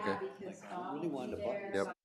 Okay. Like, I don't really want a button. Yep.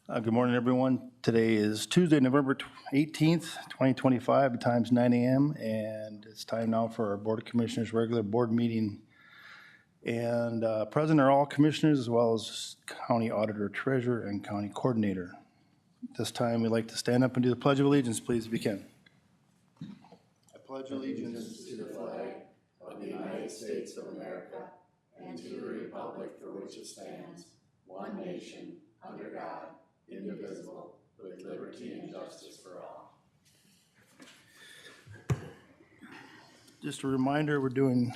Good morning, everyone. Today is Tuesday, November 18th, 2025. The time's 9 a.m. and it's time now for our Board of Commissioners regular board meeting. And present are all commissioners as well as county auditor, treasurer, and county coordinator. This time, we'd like to stand up and do the Pledge of Allegiance, please, if you can. I pledge allegiance to the flag of the United States of America and to the republic for which it stands, one nation, under God, indivisible, with liberty and justice for all. Just a reminder, we're doing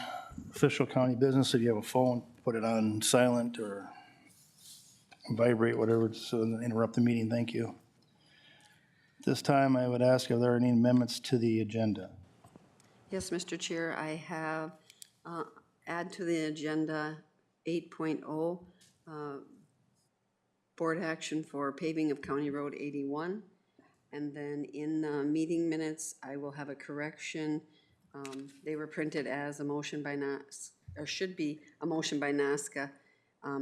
official county business. If you have a phone, put it on silent or vibrate, whatever, so it doesn't interrupt the meeting. Thank you. This time, I would ask if there are any amendments to the agenda. Yes, Mr. Chair, I have add to the agenda 8.0, board action for paving of County Road 81. And then in the meeting minutes, I will have a correction. They were printed as a motion by or should be a motion by NASCA.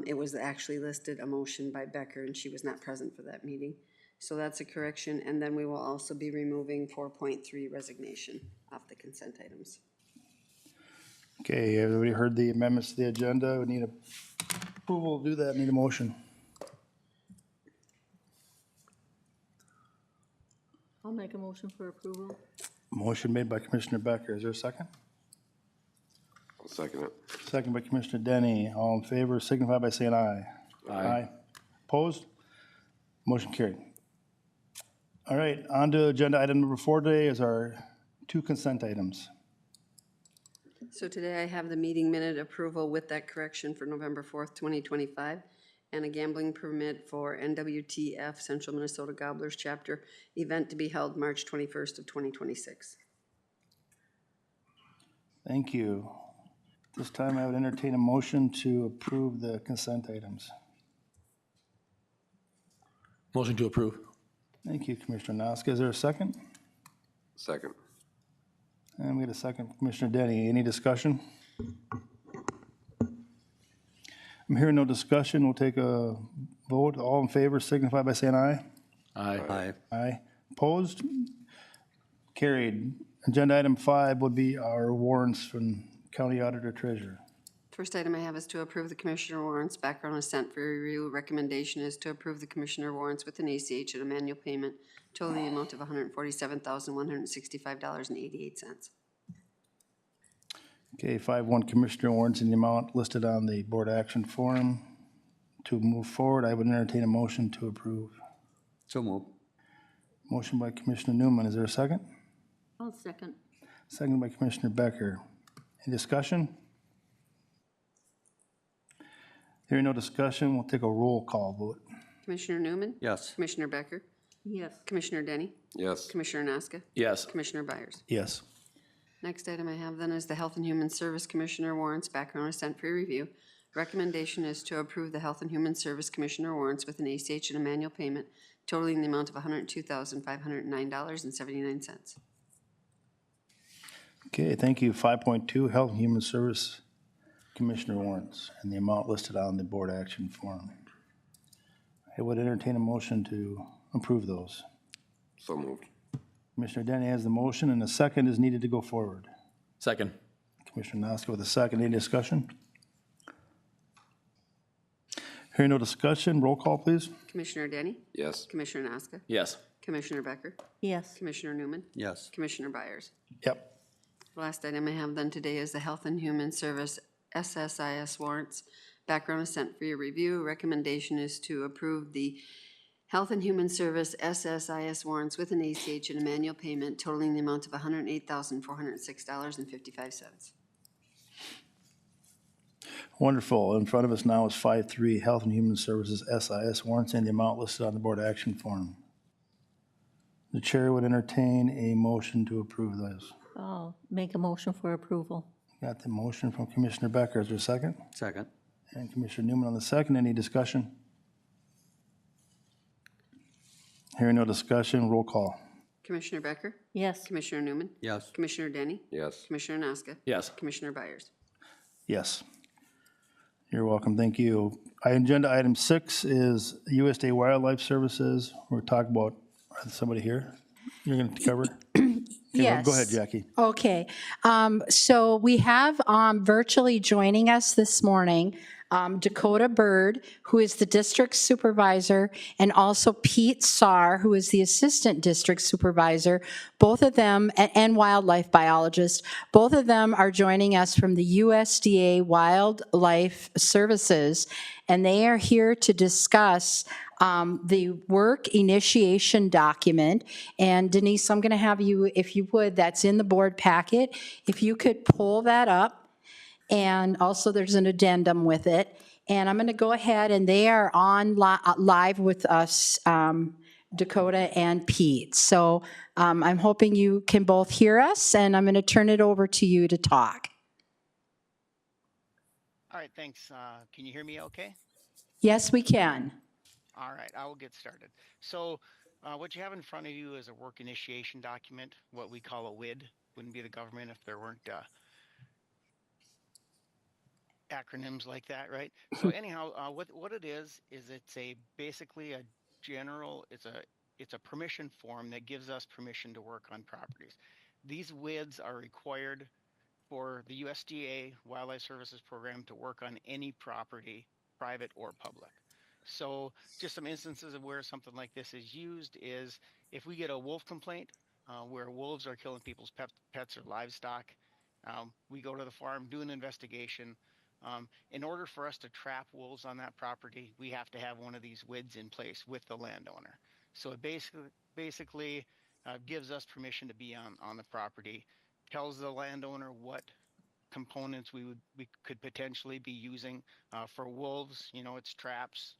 It was actually listed a motion by Becker, and she was not present for that meeting. So that's a correction. And then we will also be removing 4.3 resignation off the consent items. Okay, everybody heard the amendments to the agenda. We need approval to do that. Need a motion. I'll make a motion for approval. Motion made by Commissioner Becker. Is there a second? I'll second it. Second by Commissioner Denny. All in favor signify by saying aye. Aye. Opposed? Motion carried. All right, on to agenda item number 4 today is our 2 consent items. So today I have the meeting minute approval with that correction for November 4th, 2025, and a gambling permit for NWTF Central Minnesota Gobblers Chapter event to be held March 21st of 2026. Thank you. This time I would entertain a motion to approve the consent items. Motion to approve. Thank you, Commissioner Noska. Is there a second? Second. And we get a second from Commissioner Denny. Any discussion? I'm hearing no discussion. We'll take a vote. All in favor signify by saying aye. Aye. Aye. Opposed? Carried. Agenda item 5 would be our warrants from County Auditor Treasurer. First item I have is to approve the commissioner warrants. Background is sent for review. Recommendation is to approve the commissioner warrants with an ACH and a manual payment totaling the amount of $147,165.88. Okay, 5-1 Commissioner warrants in the amount listed on the board action form. To move forward, I would entertain a motion to approve. So move. Motion by Commissioner Newman. Is there a second? I'll second. Second by Commissioner Becker. Any discussion? Hearing no discussion, we'll take a roll call vote. Commissioner Newman? Yes. Commissioner Becker? Yes. Commissioner Denny? Yes. Commissioner Naska? Yes. Commissioner Byers? Yes. Next item I have then is the Health and Human Service Commissioner warrants. Background is sent for review. Recommendation is to approve the Health and Human Service Commissioner warrants with an ACH and a manual payment totaling the amount of $102,509.79. Okay, thank you. 5.2 Health and Human Service Commissioner warrants and the amount listed on the board action form. I would entertain a motion to approve those. So moved. Commissioner Denny has the motion and a second is needed to go forward. Second. Commissioner Noska with a second. Any discussion? Hearing no discussion, roll call, please. Commissioner Denny? Yes. Commissioner Naska? Yes. Commissioner Becker? Yes. Commissioner Newman? Yes. Commissioner Byers? Yep. Last item I have then today is the Health and Human Service SSIS warrants. Background is sent for your review. Recommendation is to approve the Health and Human Service SSIS warrants with an ACH and a manual payment totaling the amount of $108,406.55. Wonderful. In front of us now is 5.3 Health and Human Services SIS warrants and the amount listed on the board action form. The chair would entertain a motion to approve those. I'll make a motion for approval. Got the motion from Commissioner Becker. Is there a second? Second. And Commissioner Newman on the second. Any discussion? Hearing no discussion, roll call. Commissioner Becker? Yes. Commissioner Newman? Yes. Commissioner Denny? Yes. Commissioner Naska? Yes. Commissioner Byers? Yes. You're welcome, thank you. Agenda item 6 is USDA Wildlife Services. We're talking about, is somebody here you're going to cover? Okay, well, go ahead, Yes. Jackie. Okay. So we have virtually joining us this morning Dakota Bird, who is the district supervisor, and also Pete Saar, who is the assistant district supervisor. Both of them, and wildlife biologist, both of them are joining us from the USDA Wildlife Services, and they are here to discuss the work initiation document. And Denise, I'm going to have you, if you would, that's in the board packet, if you could pull that up. And also there's an addendum with it. And I'm going to go ahead, and they are on live with us, Dakota and Pete. So I'm hoping you can both hear us, and I'm going to turn it over to you to talk. All right, thanks. Can you hear me okay? Yes, we can. All right, I will get started. So what you have in front of you is a work initiation document, what we call a WID. Wouldn't be the government if there weren't acronyms like that, right? So anyhow, what it is it's basically a general, it's a permission form that gives us permission to work on properties. These WIDs are required for the USDA Wildlife Services Program to work on any property, private or public. So just some instances of where something like this is used is if we get a wolf complaint where wolves are killing people's pets or livestock, we go to the farm, do an investigation. In order for us to trap wolves on that property, we have to have one of these WIDs in place with the landowner. So it basically gives us permission to be on the property, tells the landowner what components we could potentially be using for wolves. You know, it's traps,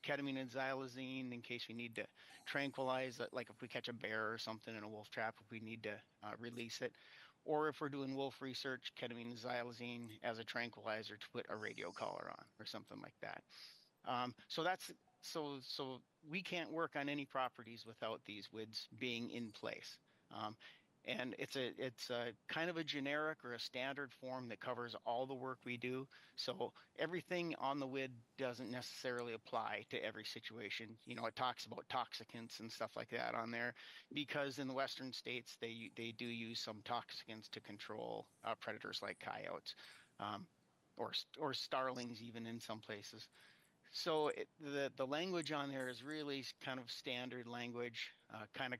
ketamine and xylazine in case we need to tranquilize, like if we catch a bear or something in a wolf trap, if we need to release it. Or if we're doing wolf research, ketamine and xylazine as a tranquilizer to put a radio collar on or something like that. So we can't work on any properties without these WIDs being in place. And it's a kind of a generic or a standard form that covers all the work we do. So everything on the WID doesn't necessarily apply to every situation. You know, it talks about toxicants and stuff like that on there because in the western states they do use some toxicants to control predators like coyotes, or starlings even in some places. So the language on there is really kind of standard language. Kind of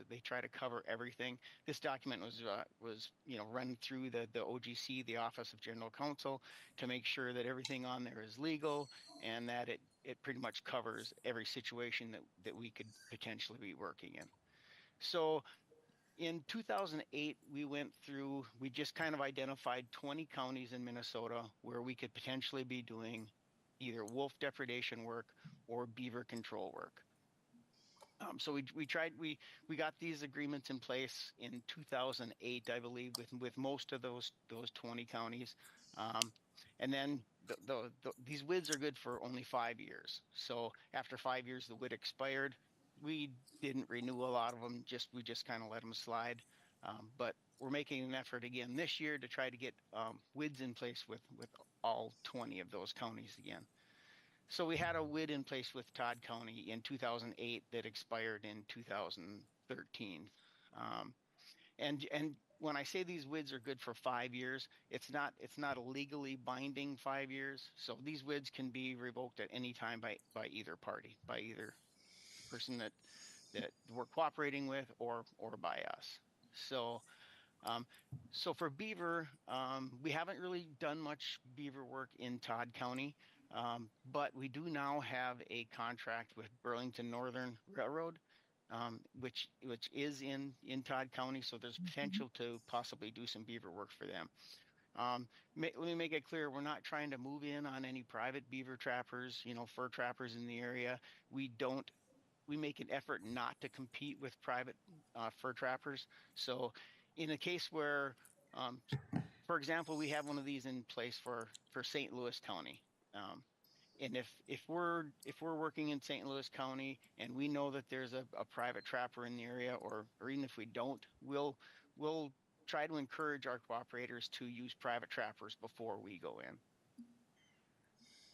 they try to cover everything. This document was run through the OGC, the Office of General Counsel, to make sure that everything on there is legal and that it pretty much covers every situation that we could potentially be working in. So in 2008, we just kind of identified 20 counties in Minnesota where we could potentially be doing either wolf depredation work or beaver control work. So we got these agreements in place in 2008, I believe, with most of those 20 counties. And then these WIDs are good for only 5 years. So after 5 years, the WID expired. We didn't renew a lot of them. We just kind of let them slide. But we're making an effort again this year to try to get WIDs in place with all 20 of those counties again. So we had a WID in place with Todd County in 2008 that expired in 2013. And when I say these WIDs are good for 5 years, it's not a legally binding 5 years. So these WIDs can be revoked at any time by either party, by either person that we're cooperating with or by us. So for beaver, we haven't really done much beaver work in Todd County, but we do now have a contract with Burlington Northern Railroad, which is in Todd County. So there's potential to possibly do some beaver work for them. Let me make it clear, we're not trying to move in on any private beaver trappers, fur trappers in the area. We make an effort not to compete with private fur trappers. So in a case where, for example, we have one of these in place for St. Louis County. And if we're working in St. Louis County and we know that there's a private trapper in the area, or even if we don't, we'll try to encourage our cooperators to use private trappers before we go in.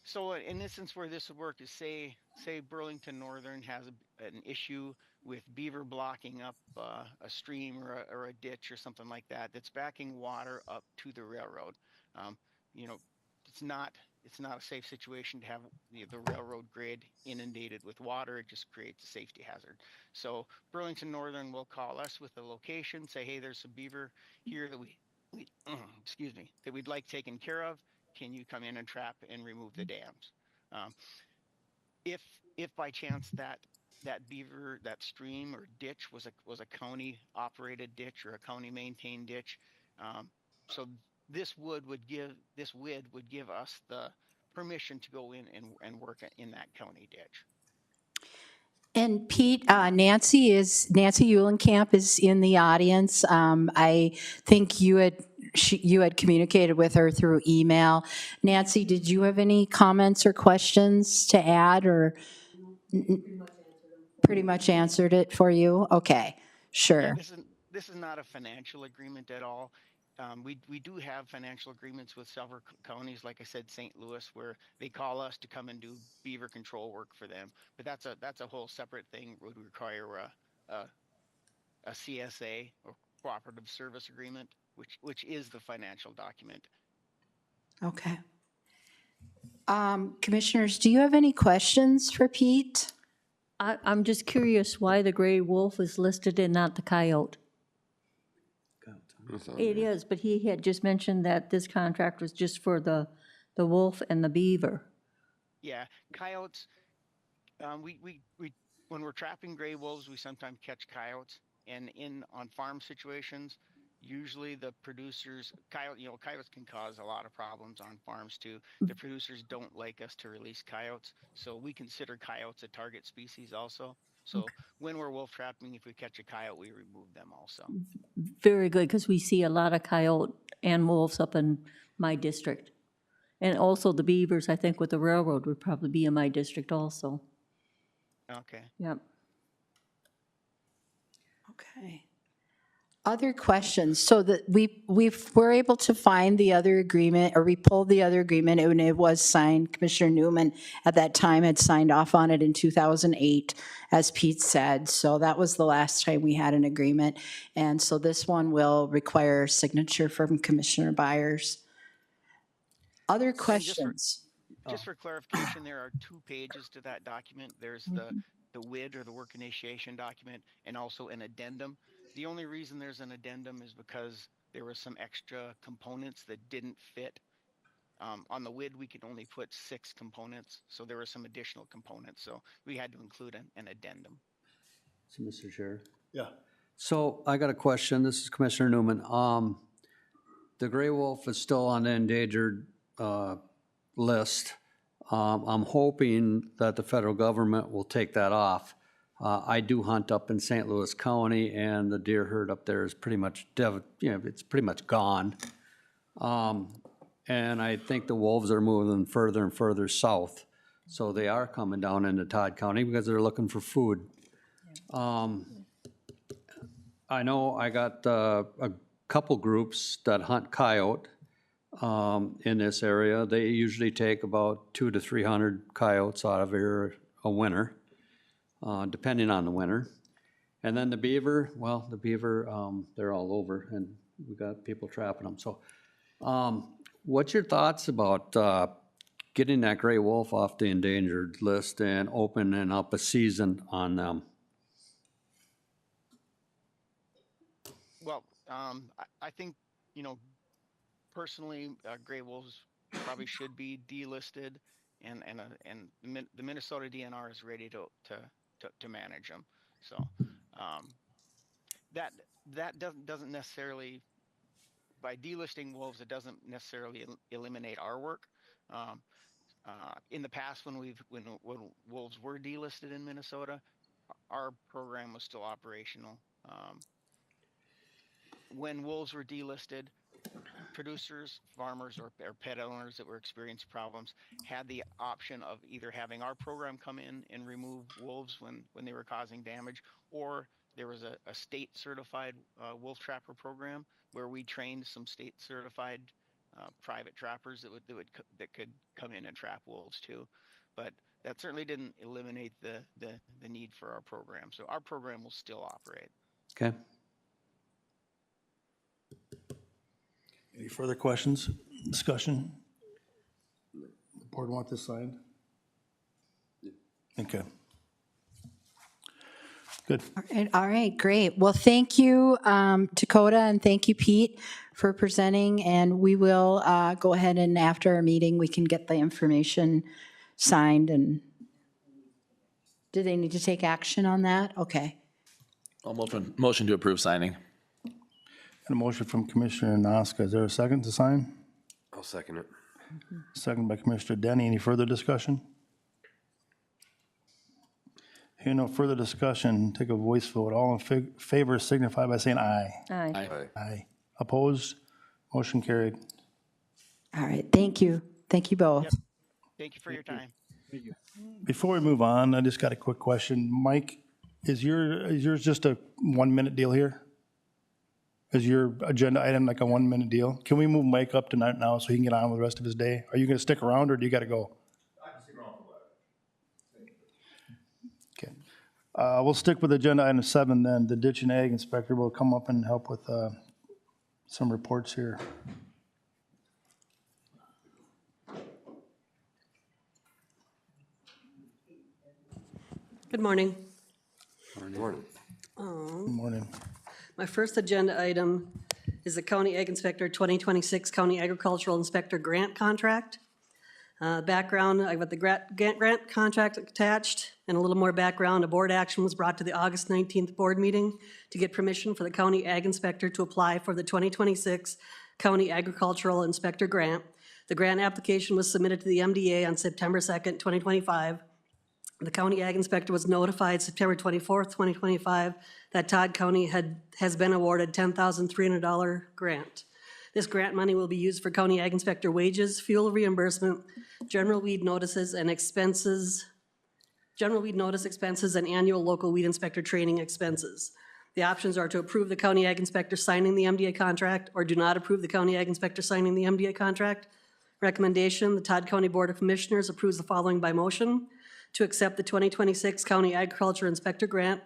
So in instance where this would work is say Burlington Northern has an issue with beaver blocking up a stream or a ditch or something like that that's backing water up to the railroad. Um, you know, it's not it's not a safe situation to have the railroad grade inundated with water. It just creates a safety hazard. So Burlington Northern will call us with the location, say, hey, there's some beaver here that we excuse me, that we'd like taken care of. Can you come in and trap and remove the dams? Um, if if by chance that beaver, that stream or ditch was a county operated ditch or a county maintained ditch, um, so this WID would give us the permission to go in and work in that county ditch. And Pete, Nancy Eulenkamp is in the audience. I think you had communicated with her through email. Nancy, did you have any comments or questions to add, or pretty much answered it for you? Okay, Yeah, sure. this is not a financial agreement at all. We do have financial agreements with several counties, like I said, St. Louis, where they call us to come and do beaver control work for them. But that's a whole separate thing. Would require a CSA or cooperative service agreement, which is the financial document. Okay. Commissioners, do you have any questions for Pete? I'm just curious why the gray wolf is listed and not the coyote. That's on It there. is, but he had just mentioned that this contract was just for the wolf and the beaver. Yeah, coyotes. We when we're trapping gray wolves, we sometimes catch coyotes, and in on farm situations, usually the producers coyotes can cause a lot of problems on farms too. The producers don't like us to release coyotes, so we consider coyotes a target species also. So when we're wolf trapping, if we catch a coyote, we remove them also. Very good, because we see a lot of coyote and wolves up in my district. And also the beavers, I think with the railroad would probably be in my district also. Okay. Yep. Okay. Other questions? So that we were able to find the other agreement, or we pulled the other agreement, and it was signed. Commissioner Newman at that time had signed off on it in 2008, as Pete said. So that was the last time we had an agreement. And so this one will require signature from Commissioner Byers. Other questions? Just for clarification, there are 2 pages to that document. There's the WID or the work initiation document and also an addendum. The only reason there's an addendum is because there were some extra components that didn't fit. On the WID, we could only put 6 components, so there were some additional components. So we had to include an addendum. So, Mr. Chair. Yeah. So I got a question. This is Commissioner Newman. The gray wolf is still on the endangered list. I'm hoping that the federal government will take that off. I do hunt up in St. Louis County, and the deer herd up there is pretty much, it's pretty much gone. And I think the wolves are moving further and further south. So they are coming down into Todd County because they're looking for food. I know I got a couple groups that hunt coyote in this area. They usually take about 200 to 300 coyotes out of here a winter, depending on the winter. And then the beaver, they're all over, and we got people trapping them. So what's your thoughts about getting that gray wolf off the endangered list and opening up a season on them? Well, I think, personally, gray wolves probably should be delisted, and the Minnesota DNR is ready to manage them. So um, that doesn't necessarily, by delisting wolves, it doesn't necessarily eliminate our work. Um, in the past, when wolves were delisted in Minnesota, our program was still operational. When wolves were delisted, producers, farmers, or pet owners that were experiencing problems had the option of either having our program come in and remove wolves when they were causing damage, or there was a state certified wolf trapper program where we trained some state certified private trappers that could come in and trap wolves too. But that certainly didn't eliminate the need for our program. So our program will still operate. Okay. Any further questions, discussion? The board want this signed? Okay. Good. All right, great. Well, thank you, Dakota, and thank you, Pete, for presenting. And we will go ahead and after our meeting, we can get the information signed. And do they need to take action on that? Okay. I'll motion to approve signing. And a motion from Commissioner Noska. Is there a second to sign? I'll second it. Second by Commissioner Denny. Any further discussion? Hearing no further discussion, take a voice vote. All in favor signify by saying aye. Aye. Aye. Aye. Opposed? Motion carried. All right, thank you. Thank you both. Yep. Thank you for your time. Before we move on, I just got a quick question. Mike, is yours just a 1 minute deal here? Is your agenda item like a 1 minute deal? Can we move Mike up tonight now so he can get on with the rest of his day? Are you going to stick around or do you got to go? I can stick around for that. Okay. We'll stick with agenda item 7 then. The ditch and ag inspector will come up and help with some reports here. Good morning. Morning. Good morning. My first agenda item is the County Ag Inspector 2026 County Agricultural Inspector Grant Contract. Background, I've got the grant contract attached, and a little more background. A board action was brought to the August 19th board meeting to get permission for the County Ag Inspector to apply for the 2026 County Agricultural Inspector Grant. The grant application was submitted to the MDA on September 2nd, 2025. The County Ag Inspector was notified September 24th, 2025, that Todd County has been awarded $10,300 grant. This grant money will be used for County Ag Inspector wages, fuel reimbursement, general weed notices and expenses, general weed notice expenses, and annual local weed inspector training expenses. The options are to approve the County Ag Inspector signing the MDA contract or do not approve the County Ag Inspector signing the MDA contract. Recommendation, the Todd County Board of Commissioners approves the following by motion: to accept the 2026 County Agriculture Inspector Grant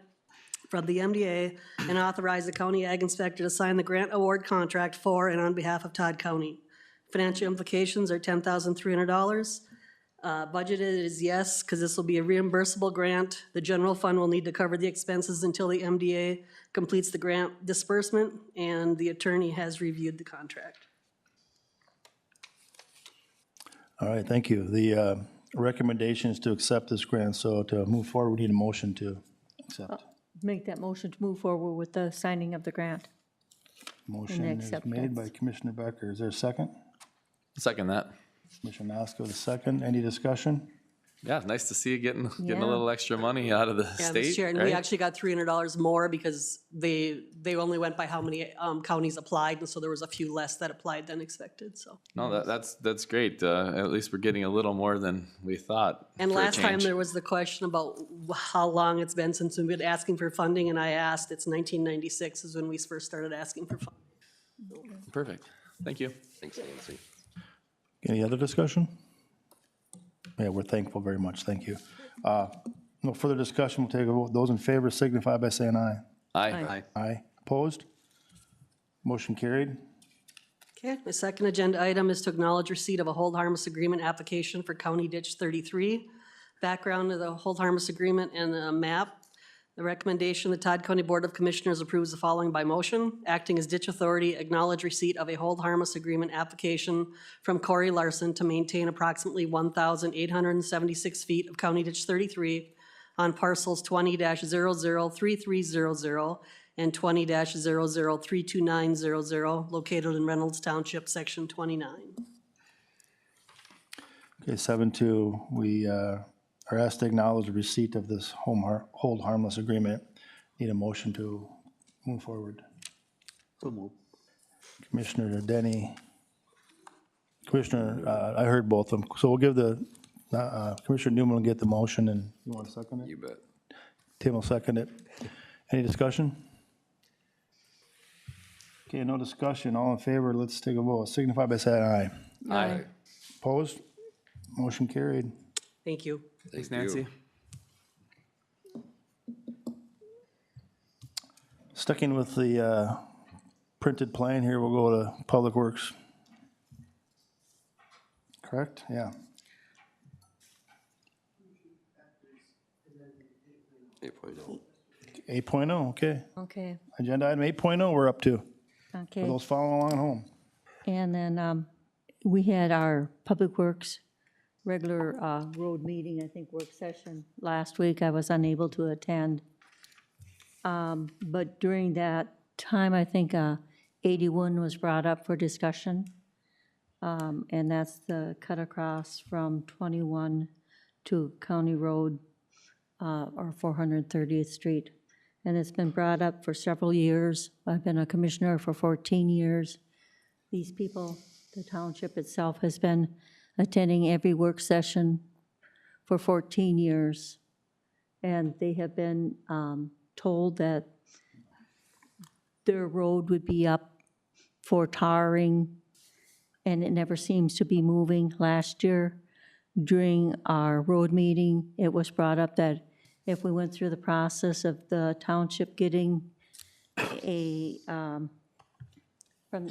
from the MDA and authorize the County Ag Inspector to sign the grant award contract for and on behalf of Todd County. Financial implications are $10,300. Budgeted is yes, because this will be a reimbursable grant. The general fund will need to cover the expenses until the MDA completes the grant disbursement, and the attorney has reviewed the contract. All right, thank you. The recommendation is to accept this grant, so to move forward, we need a motion to accept. Make that motion to move forward with the signing of the grant. Motion is acceptance. made by Commissioner Becker. Is there a second? Second that. Commissioner Noska with a second. Any discussion? Yeah, nice to see you getting a Yeah. little extra money out of the Yeah, state, this year, and we right? actually got $300 more because they only went by how many counties applied, and so there was a few less that applied than expected, so. No, that's great. At least we're getting a little more than we thought. And for a last time change. there was the question about how long it's been since we've been asking for funding, and I asked, it's 1996 is when we first started asking for funding. Perfect. Thank you. Thanks, Nancy. Any other discussion? Yeah, we're thankful very much. Thank you. No further discussion. We'll take a vote. Those in favor signify by saying aye. Aye. Aye. Opposed? Motion carried. Okay, my second agenda item is to acknowledge receipt of a hold harmless agreement application for County Ditch 33. Background of the hold harmless agreement and the map. The recommendation, the Todd County Board of Commissioners approves the following by motion. Acting as ditch authority, acknowledge receipt of a hold harmless agreement application from Corey Larson to maintain approximately 1,876 feet of County Ditch 33 on parcels 20-003300 and 20-0032900 located in Reynolds Township, Section 29. Okay, 7-2, we are asked to acknowledge the receipt of this hold harmless agreement. Need a motion to move forward. Commissioner Denny. Commissioner, I heard both of them, so we'll give the, Commissioner Newman will get the motion, and you want to second it? You bet. Tim will second it. Any discussion? Okay, no discussion, all in favor, let's take a vote, signify by saying aye. Aye. Opposed? Motion carried. Thank you. Thanks, Thank you. Nancy. Sticking with the printed plan here, we'll go to Public Works. Correct? Yeah. 8.0. 8.0, okay. Okay, Agenda item 8.0 we're up to, for okay. those following along at home. And then we had our Public Works regular road meeting, I think, work session last week. I was unable to attend. But during that time, I think 81 was brought up for discussion. And that's the cut across from 21 to County Road or 430th Street. And it's been brought up for several years. I've been a commissioner for 14 years. These people, the township itself has been attending every work session for 14 years. And they have been told that their road would be up for tarring, and it never seems to be moving. Last year, during our road meeting, it was brought up that if we went through the process of the township getting a, from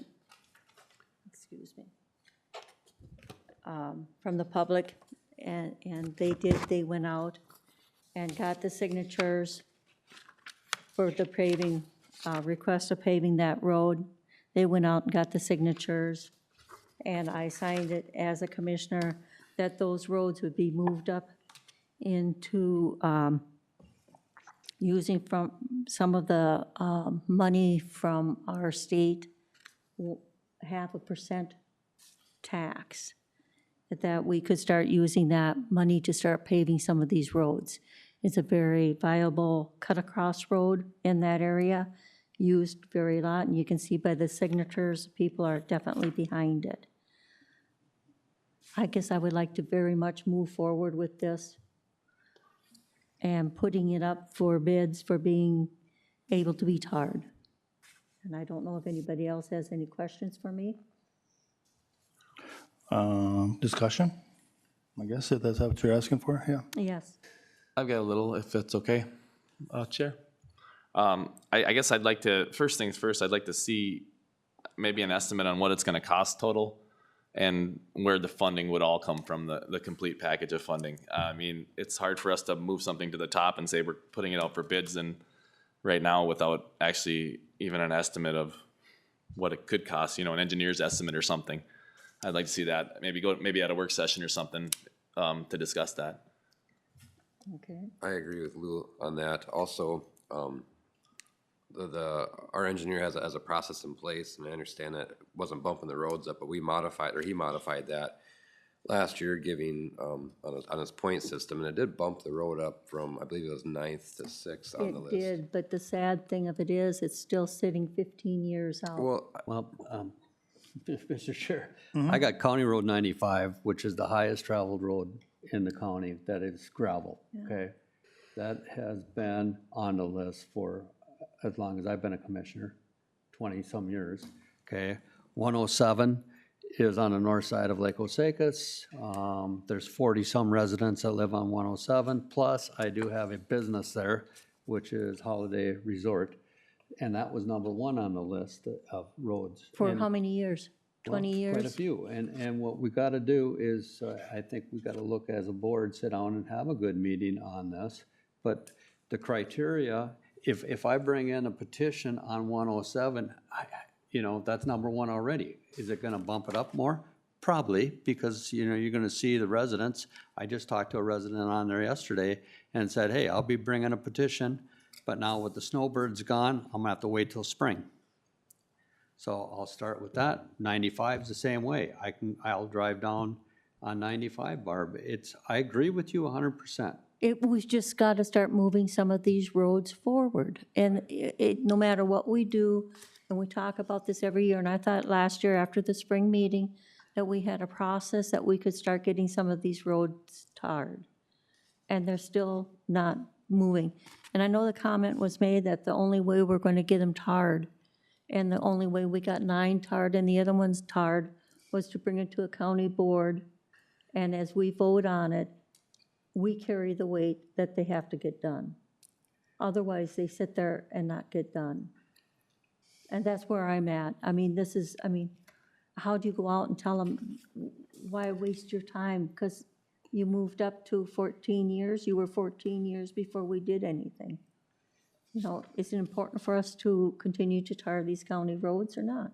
the public, and they went out and got the signatures for the paving, request of paving that road. They went out and got the signatures, and I signed it as a commissioner that those roads would be moved up into using from some of the money from our state, 0.5% tax, that we could start using that money to start paving some of these roads. It's a very viable cut-across road in that area, used very lot, and you can see by the signatures, people are definitely behind it. I guess I would like to very much move forward with this and putting it up for bids for being able to be tarred. And I don't know if anybody else has any questions for me? Discussion? I guess if that's what you're asking for, yeah. Yes. I've got a little, if it's okay, Chair. I guess I'd like to, first things first, I'd like to see maybe an estimate on what it's gonna cost total and where the funding would all come from, the complete package of funding. I mean, it's hard for us to move something to the top and say we're putting it out for bids and right now without actually even an estimate of what it could cost, you know, an engineer's estimate or something. I'd like to see that, maybe at a work session or something, to discuss that. Okay. I agree with Lou on that. Also, our engineer has a process in place, and I understand that it wasn't bumping the roads up, but he modified that last year, giving on his point system, and it did bump the road up from, I believe it was 9th to 6th on the It list. did, but the sad thing of it is, it's still sitting 15 years out. Well, Mr. Chair, I got County Road 95, which is the highest traveled road in the county that is gravel, okay? That has been on the list for as long as I've been a commissioner, 20-some years, okay? 107 is on the north side of Lake Osakis. There's 40-some residents that live on 107, plus I do have a business there, which is Holiday Resort, and that was number 1 on the list of roads. For And- how many years? 20 years? Quite a few, and what we gotta do is, I think we gotta look as a board, sit down and have a good meeting on this. But the criteria, if I bring in a petition on 107, you know, that's number 1 already. Is it gonna bump it up more? Probably, because, you know, you're gonna see the residents. I just talked to a resident on there yesterday and said, hey, I'll be bringing a petition, but now with the snowbirds gone, I'm gonna have to wait till spring. So I'll start with that. 95 is the same way. I'll drive down on 95, Barb. I agree with you 100%. We've just got to start moving some of these roads forward. And no matter what we do, and we talk about this every year, and I thought last year after the spring meeting that we had a process that we could start getting some of these roads tarred. And they're still not moving. And I know the comment was made that the only way we're going to get them tarred And the only way we got 9 tarred and the other ones tarred was to bring it to a county board. And as we vote on it, we carry the weight that they have to get done. Otherwise, they sit there and not get done. And that's where I'm at. I mean, how do you go out and tell them, why waste your time? Because you moved up to 14 years, you were 14 years before we did anything. You know, is it important for us to continue to tar these county roads or not?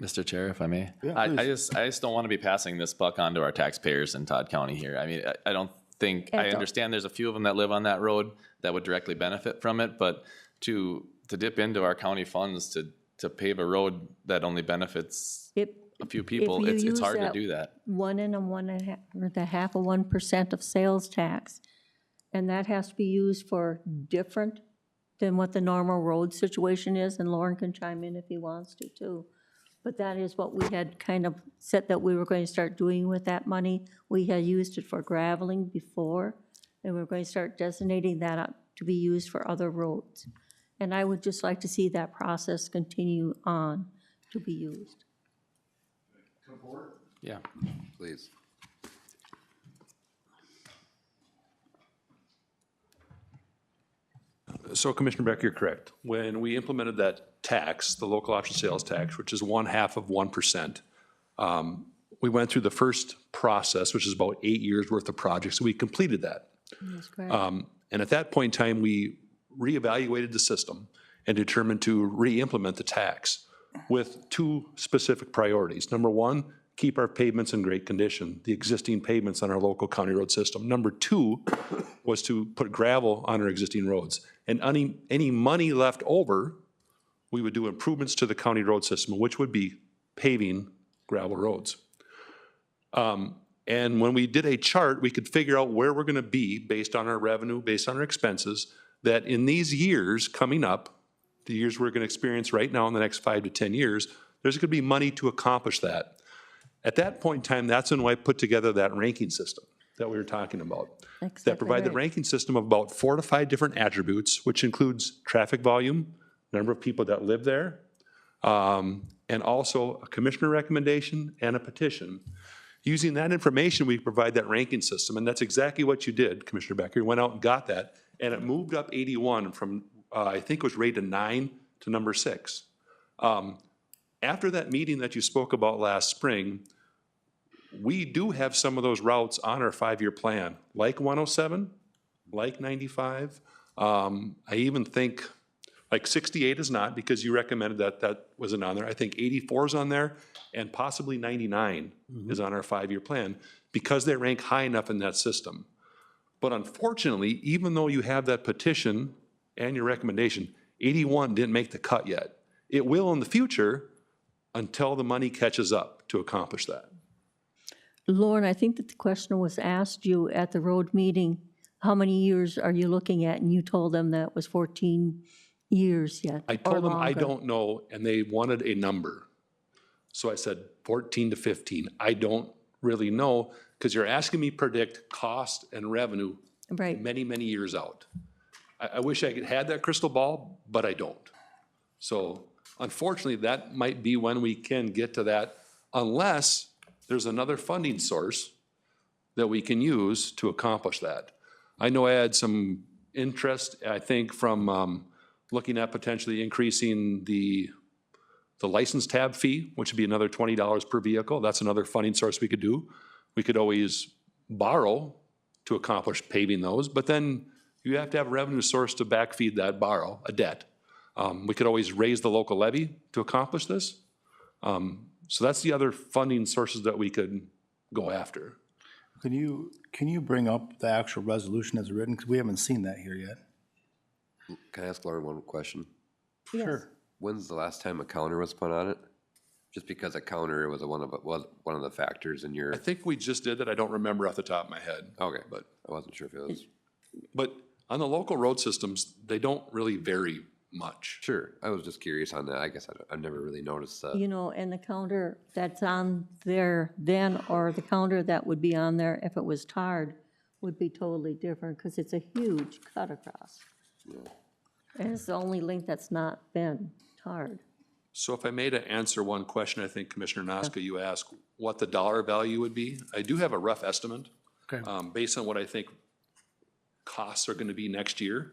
Mr. Chair, if I may, Yeah, I please. just don't want to be passing this buck on to our taxpayers in Todd County here. I mean, I don't think, I don't- understand there's a few of them that live on that road that would directly benefit from it, but to dip into our county funds to pave a road that only benefits If, a few people, you it's use hard to that do that. 1.5%, or the 0.5% of sales tax, and that has to be used for different than what the normal road situation is, and Lauren can chime in if he wants to too. But that is what we had kind of said that we were going to start doing with that money. We had used it for graveling before, and we're going to start designating that up to be used for other roads. And I would just like to see that process continue on to be used. Yeah. Please. So Commissioner Beck, you're correct. When we implemented that tax, the local option sales tax, which is 1/2 of 1%, we went through the first process, which is about 8 years worth of projects. So we completed that. That's correct. And at that point in time, we reevaluated the system and determined to re-implement the tax with 2 specific priorities. Number 1, keep our pavements in great condition, the existing pavements on our local county road system. Number 2 was to put gravel on our existing roads. And any money left over, we would do improvements to the county road system, which would be paving gravel roads. And when we did a chart, we could figure out where we're gonna be based on our revenue, based on our expenses, that in these years coming up, the years we're gonna experience right now in the next 5 to 10 years, there's gonna be money to accomplish that. At that point in time, that's when I put together that ranking system that we were talking about. That Exactly provide the right. ranking system of about 4 to 5 different attributes, which includes traffic volume, number of people that live there, and also a commissioner recommendation and a petition. Using that information, we provide that ranking system, and that's exactly what you did, Commissioner Becker. You went out and got that, and it moved up 81 from, I think it was rated 9 to number 6. After that meeting that you spoke about last spring, we do have some of those routes on our 5-year plan, like 107, like 95. I even think, like 68 is not, because you recommended that that wasn't on there. I think 84 is on there, and possibly 99 is on our 5-year plan, because they rank high enough in that system. But unfortunately, even though you have that petition and your recommendation, 81 didn't make the cut yet. It will in the future until the money catches up to accomplish that. Lauren, I think that the question was asked you at the road meeting, how many years are you looking at? And you told them that was 14 years yet, I or told them I longer. don't know, and they wanted a number. So I said 14 to 15. I don't really know, because you're asking me predict cost and revenue Right. many, many years out. I wish I could have that crystal ball, but I don't. So unfortunately, that might be when we can get to that, unless there's another funding source that we can use to accomplish that. I know I had some interest, I think, from looking at potentially increasing the license tab fee, which would be another $20 per vehicle. That's another funding source we could do. We could always borrow to accomplish paving those, but then you have to have a revenue source to backfeed that borrow, a debt. We could always raise the local levy to accomplish this. So that's the other funding sources that we could go after. Can you bring up the actual resolution as written? Because we haven't seen that here yet. Can I ask Lauren one question? Yes. Sure. When's the last time a counter was put on it? Just because a counter was one of the factors in your, I think we just did that. I don't remember off the top of my head. okay, but I wasn't sure if it was, But on the local road systems, they don't really vary much. sure, I was just curious on that. I guess I've never really noticed that. You know, and the counter that's on there then, or the counter that would be on there if it was tarred, would be totally different, because it's a huge cut across. And it's the only link that's not been tarred. So if I may to answer one question, I think Commissioner Noska, you asked what the dollar value would be. I do have a rough estimate. Okay. Based on what I think costs are gonna be next year.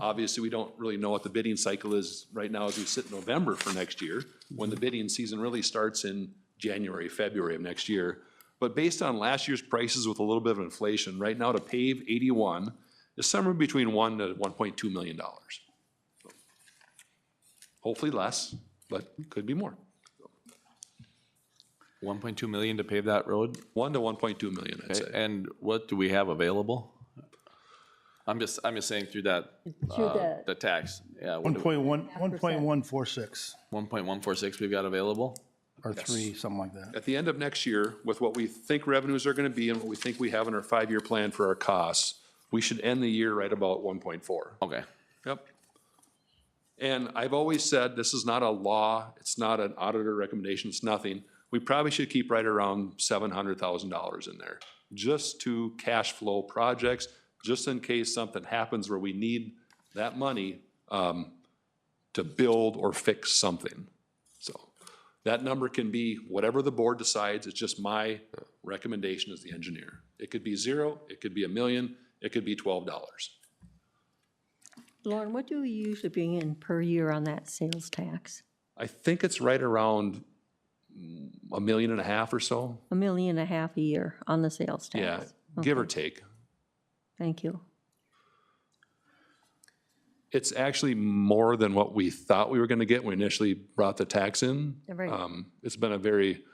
Obviously, we don't really know what the bidding cycle is right now as we sit in November for next year, when the bidding season really starts in January, February of next year. But based on last year's prices with a little bit of inflation, right now to pave 81 is somewhere between $1 to $1.2 million. Hopefully less, but could be more. 1.2 million to pave that road? 1 to 1.2 million, I'd say. And what do we have available? I'm just saying through that, Through that. the tax, yeah. what do- 1.146 1.146 we've got available? or 3, something like that. At the end of next year, with what we think revenues are gonna be and what we think we have in our 5-year plan for our costs, we should end the year right about 1.4. Okay. Yep. And I've always said, this is not a law, it's not an auditor recommendation, it's nothing. We probably should keep right around $700,000 in there, just to cash flow projects, just in case something happens where we need that money to build or fix something. So that number can be whatever the board decides, it's just my recommendation as the engineer. It could be 0, it could be $1 million, it could be $12. Lauren, what do we usually bring in per year on that sales tax? I think it's right around $1.5 million or so. $1.5 million a year on the sales tax? Yeah, give or take. Thank you. It's actually more than what we thought we were gonna get when we initially brought the tax in. Right. It's been a very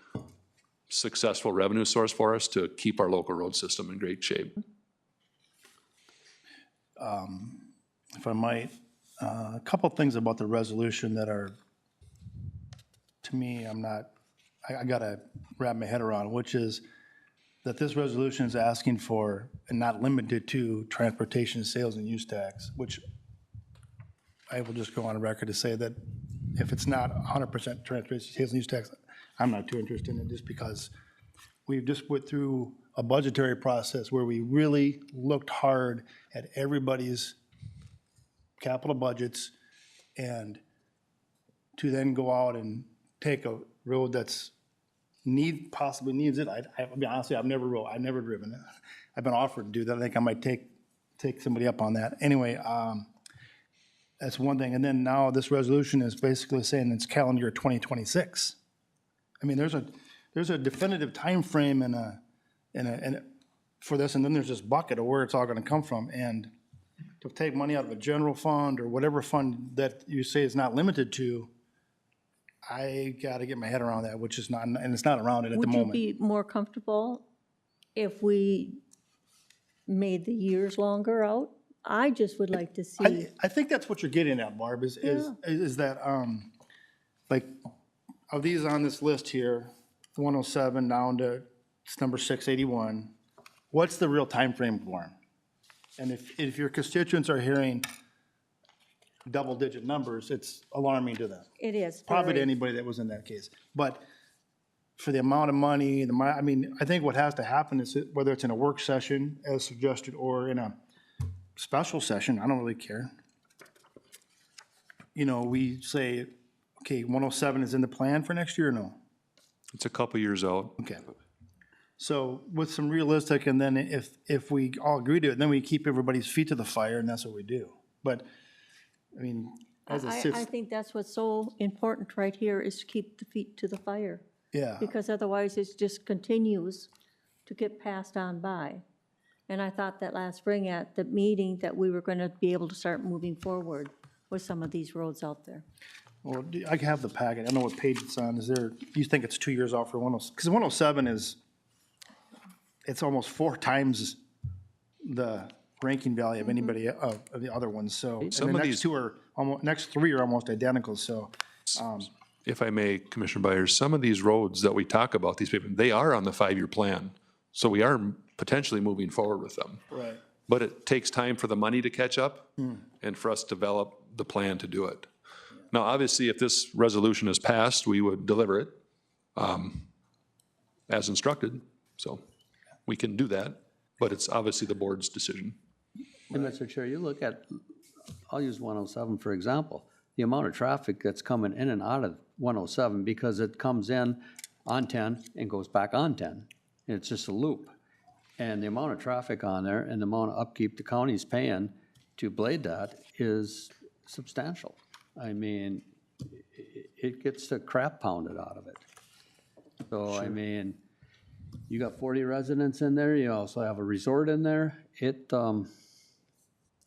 successful revenue source for us to keep our local road system in great shape. If I might, a couple things about the resolution that are, to me, I gotta wrap my head around, which is that this resolution is asking for, and not limited to, transportation, sales, and use tax, which I will just go on record to say that if it's not 100% transportation, sales, and use tax, I'm not too interested in it, just because we've just went through a budgetary process where we really looked hard at everybody's capital budgets, and to then go out and take a road that's possibly needs it. I'll be honest, I've never driven it. I've been offered to do that. I think I might take somebody up on that. Anyway, that's one thing. And then now this resolution is basically saying it's calendar year 2026. I mean, there's a definitive timeframe and for this, and then there's this bucket of where it's all gonna come from. And to take money out of a general fund or whatever fund that you say is not limited to, I gotta get my head around that, which is not, and it's not around it at the Would you moment. be more comfortable if we made the years longer out? I just would like to see, I think that's what you're getting at, Barb, is that, like, of these on this list here, 107 down to number 681, what's the real time frame for them? And if your constituents are hearing double-digit numbers, it's alarming to them. it is. Probably to very- anybody that was in that case. But for the amount of money, I mean, I think what has to happen is whether it's in a work session as suggested or in a special session, I don't really care. You know, we say, okay, 107 is in the plan for next year or no? It's a couple years out. Okay. So with some realistic, and then if we all agree to it, then we keep everybody's feet to the fire, and that's what we do. But, I mean, as it I sits, think that's what's so important right here, is to keep the feet to the fire. yeah. Because otherwise it just continues to get passed on by. And I thought that last spring at the meeting that we were going to be able to start moving forward with some of these roads out there. Well, I have the packet. I don't know what page it's on. Is there, do you think it's 2 years out for 107? Because 107 is, it's almost 4 times the ranking value of anybody, of the other ones, so. And Some the of next these- 2 are, next 3 are almost identical, so. If I may, Commissioner Byers, some of these roads that we talk about, these people, they are on the 5-year plan. So we are potentially moving forward with them. Right. But it takes time for the money to catch up and for us to develop the plan to do it. Now, obviously, if this resolution is passed, we would deliver it as instructed. So we can do that, but it's obviously the board's decision. And Mr. Chair, you look at, I'll use 107 for example, the amount of traffic that's coming in and out of 107 because it comes in on 10 and goes back on 10. It's just a loop. And the amount of traffic on there and the amount of upkeep the county's paying to blade that is substantial. I mean, it gets the crap pounded out of it. So, I mean, you got 40 residents in there, you also have a resort in there.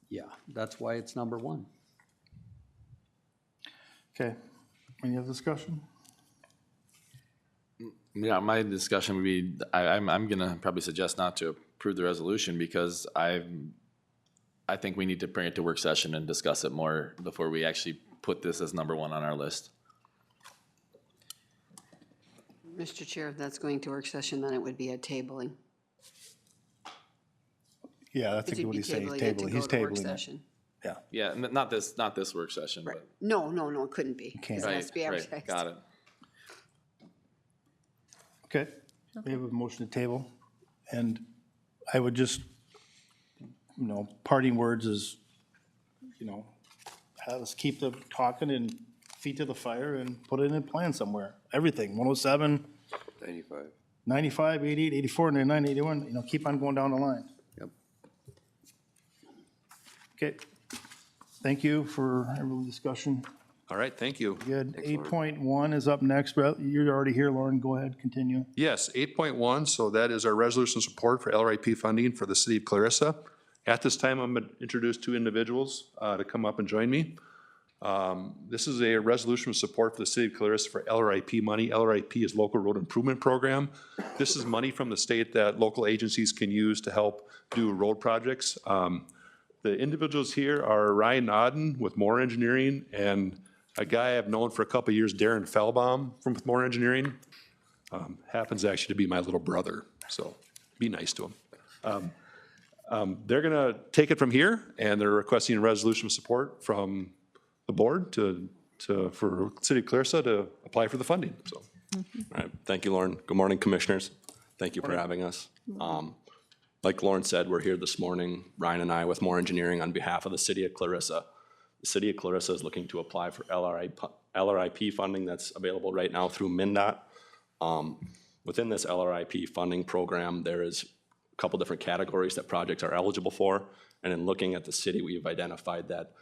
Yeah, that's why it's number one. Okay, any other discussion? Yeah, my discussion would be, I'm gonna probably suggest not to approve the resolution because I think we need to bring it to work session and discuss it more before we actually put this as number one on our list. Mr. Chair, if that's going to work session, then it would be a tabling. Yeah, that's Because exactly you'd what be he's saying, tabling it to tabling, go he's to work tabling it. session. Yeah, Yeah, not this work session, Right. but. No, it couldn't be. Can't. Because it has to be Right, advertised. got it. okay, we have a motion to table, and I would just, parting words is, have us keep the talking and feet to the fire and put it in a plan somewhere, everything, 107, 95. 95, 88, 84, 99, 81, keep on going down the line. Yep. Okay, thank you for every discussion. All right, thank you. Good. Thanks, Lauren. 8.1 is up next. You're already here, Lauren. Go ahead, continue. Yes, 8.1, so that is our resolution support for LRIP funding for the city of Clarissa. At this time, I'm going to introduce two individuals to come up and join me. This is a resolution of support for the city of Clarissa for LRIP money. LRIP is Local Road Improvement Program. This is money from the state that local agencies can use to help do road projects. The individuals here are Ryan Nodden with Moore Engineering and a guy I've known for a couple of years, Darren Fellbaum from Moore Engineering. Happens actually to be my little brother, so be nice to him. They're gonna take it from here, and they're requesting a resolution of support from the board for City of Clarissa to apply for the funding, so. All right, thank you, Lauren. Good morning, commissioners. Thank you for having us. Like Lauren said, we're here this morning, Ryan and I, with Moore Engineering on behalf of the city of Clarissa. The city of Clarissa is looking to apply for LRIP funding that's available right now through MnDOT. Within this LRIP funding program, there is a couple different categories that projects are eligible for. And in looking at the city, we've identified that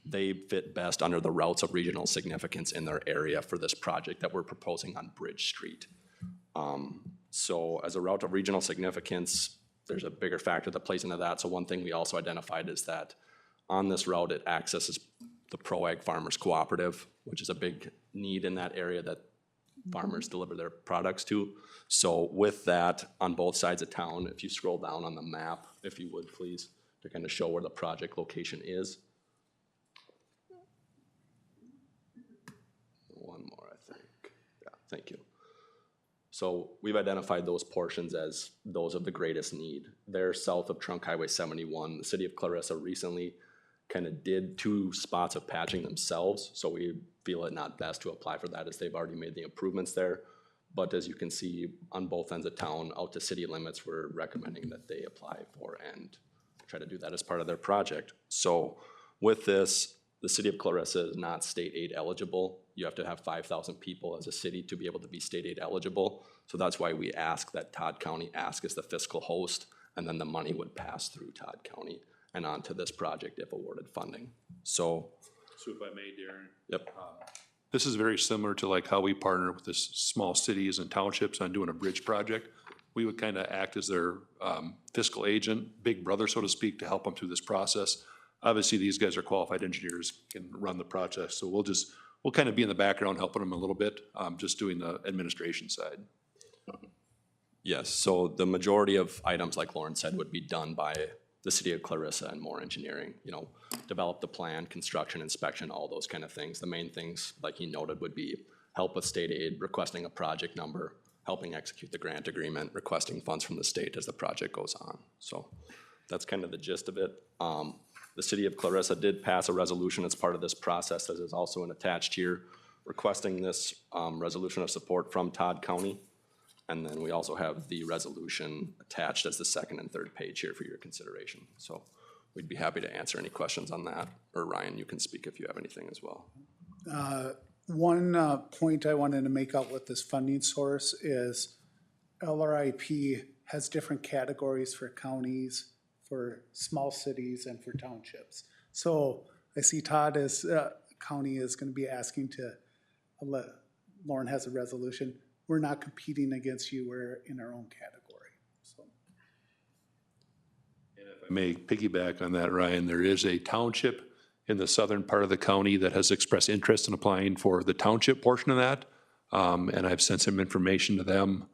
they fit best under the routes of regional significance in their area for this project that we're proposing on Bridge Street. So as a route of regional significance, there's a bigger factor that plays into that. So one thing we also identified is that on this route, it accesses the Pro-Ag Farmers Cooperative, which is a big need in that area that farmers deliver their products to. So with that, on both sides of town, if you scroll down on the map, if you would please, to kind of show where the project location is. One more, I think. Yeah, thank you. So we've identified those portions as those of the greatest need. They're south of Trunk Highway 71. The city of Clarissa recently kind of did 2 spots of patching themselves, so we feel it not best to apply for that as they've already made the improvements there. But as you can see, on both ends of town, out to city limits, we're recommending that they apply for and try to do that as part of their project. So with this, the city of Clarissa is not state aid eligible. You have to have 5,000 people as a city to be able to be state aid eligible. So that's why we ask that Todd County ask as the fiscal host, and then the money would pass through Todd County and onto this project if awarded funding. So So if I may, Darren. Yep. This is very similar to like how we partner with this small cities and townships on doing a bridge project. We would kind of act as their fiscal agent, big brother, so to speak, to help them through this process. Obviously, these guys are qualified engineers, can run the project, so we'll kind of be in the background helping them a little bit, just doing the administration side. Yes, so the majority of items, like Lauren said, would be done by the city of Clarissa and Moore Engineering. Develop the plan, construction, inspection, all those kind of things. The main things, like he noted, would be help with state aid, requesting a project number, helping execute the grant agreement, requesting funds from the state as the project goes on. So that's kind of the gist of it. The city of Clarissa did pass a resolution as part of this process, as is also attached here, requesting this resolution of support from Todd County. And then we also have the resolution attached as the second and third page here for your consideration. So we'd be happy to answer any questions on that. Or Ryan, you can speak if you have anything as well. One point I wanted to make out with this funding source is LRIP has different categories for counties, for small cities, and for townships. So I see Todd as county is going to be asking to let, Lauren has a resolution. We're not competing against you. We're in our own category. So. If I may piggyback on that, Ryan, there is a township in the southern part of the county that has expressed interest in applying for the township portion of that. And I've sent some information to them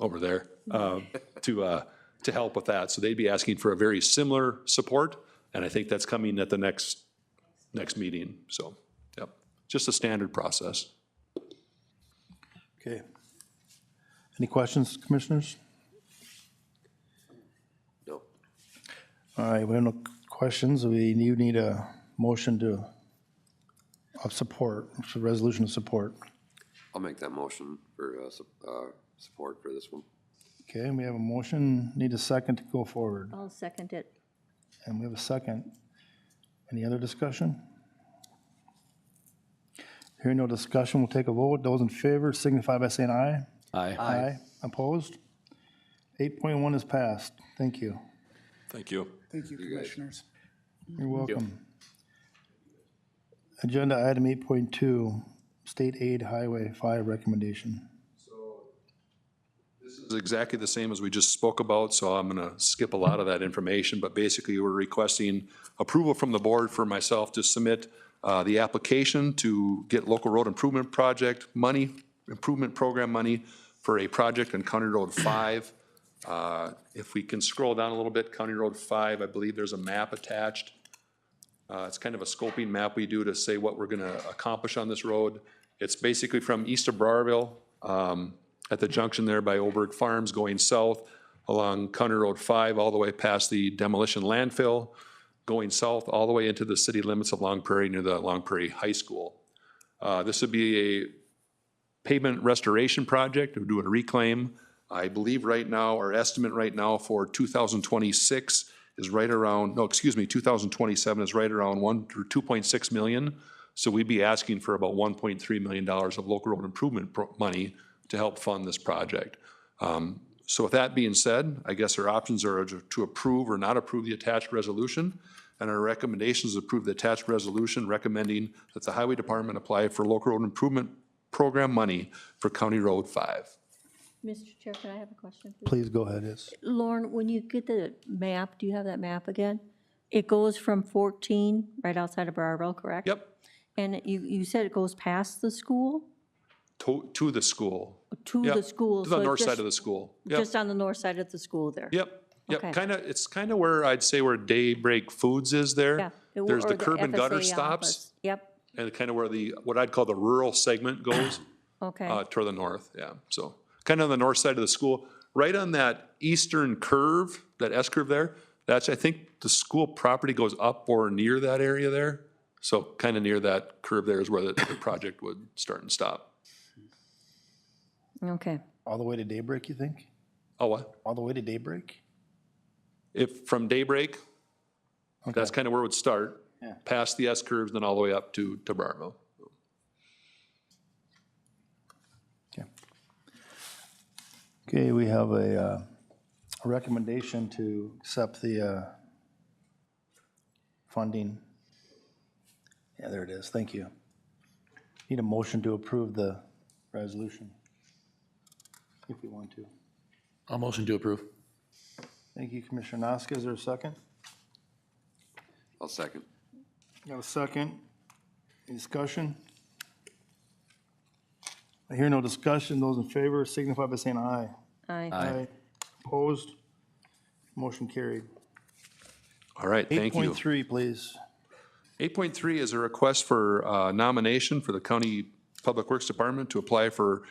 over there to help with that. So they'd be asking for a very similar support, and I think that's coming at the next meeting. So, yep, just a standard process. Okay. Any questions, commissioners? No. All right, we have no questions. You need a motion of support, a resolution of support. I'll make that motion for support for this one. Okay, we have a motion, need a second to go forward. I'll second it. And we have a second. Any other discussion? Hearing no discussion, we'll take a vote. Those in favor signify by saying aye. Aye. Aye. Opposed? 8.1 is passed. Thank you. Thank you. Thank you, commissioners. You're welcome. Agenda item 8.2, State Aid Highway 5 recommendation. This is exactly the same as we just spoke about, so I'm going to skip a lot of that information, but basically we're requesting approval from the board for myself to submit the application to get local road improvement project money, improvement program money for a project on County Road 5. If we can scroll down a little bit, County Road 5, I believe there's a map attached. It's kind of a scoping map we do to say what we're going to accomplish on this road. It's basically from east of Browerville, at the junction there by Oberg Farms going south along County Road 5 all the way past the demolition landfill, going south all the way into the city limits of Long Prairie near the Long Prairie High School. This would be a pavement restoration project. We're doing a reclaim. I believe right now, our estimate right now for 2026 is right around, 2027 is right around 2.6 million. So we'd be asking for about $1.3 million of local road improvement money to help fund this project. So with that being said, I guess our options are to approve or not approve the attached resolution. And our recommendation is to approve the attached resolution recommending that the Highway Department apply for local road improvement program money for County Road 5. Mr. Chair, can I have a question? Please go ahead, yes. Lauren, when you get the map, do you have that map again? It goes from 14 right outside of Browerville, correct? Yep, And you said it goes past the school? to the school. To Yep, the school? To the so north just- side of the school. Yep, Just on the north side of the school there? yep, Okay. yep. It's kind of where I'd say where Daybreak Foods is there. Yeah. It- There's or the curb and gutter FSA stops. office. Yep, And kind of where what I'd call the rural segment goes. okay. Toward the north, yeah. So kind of on the north side of the school, right on that eastern curve, that S curve there, that's, I think, the school property goes up or near that area there. So kind of near that curve there is where the project would start and stop. Okay. All the way to Daybreak, you think? Oh, what? All the way to Daybreak? If from Daybreak, that's kind of where it would start. Yeah. Past the S curves, then all the way up to Browerville. Okay. Okay, we have a recommendation to accept the funding. Yeah, there it is. Thank you. Need a motion to approve the resolution, if we want to. I'll motion to approve. Thank you, Commissioner Noska. Is there a second? I'll second. Got a second. Any discussion? I hear no discussion. Those in favor signify by saying aye. Aye. Opposed? Motion carried. All right, thank you. 8.3, please. 8.3 is a request for nomination for the County Public Works Department to apply for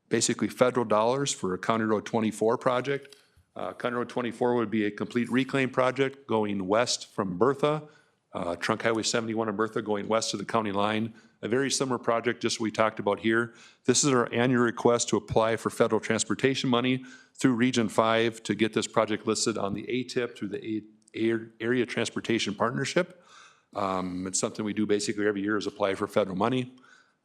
basically federal dollars for a County Road 24 project. County Road 24 would be a complete reclaim project going west from Bertha, Trunk Highway 71 in Bertha going west to the county line. A very similar project, just what we talked about here. This is our annual request to apply for federal transportation money through Region 5 to get this project listed on the ATIP through the Area Transportation Partnership. It's something we do basically every year is apply for federal money.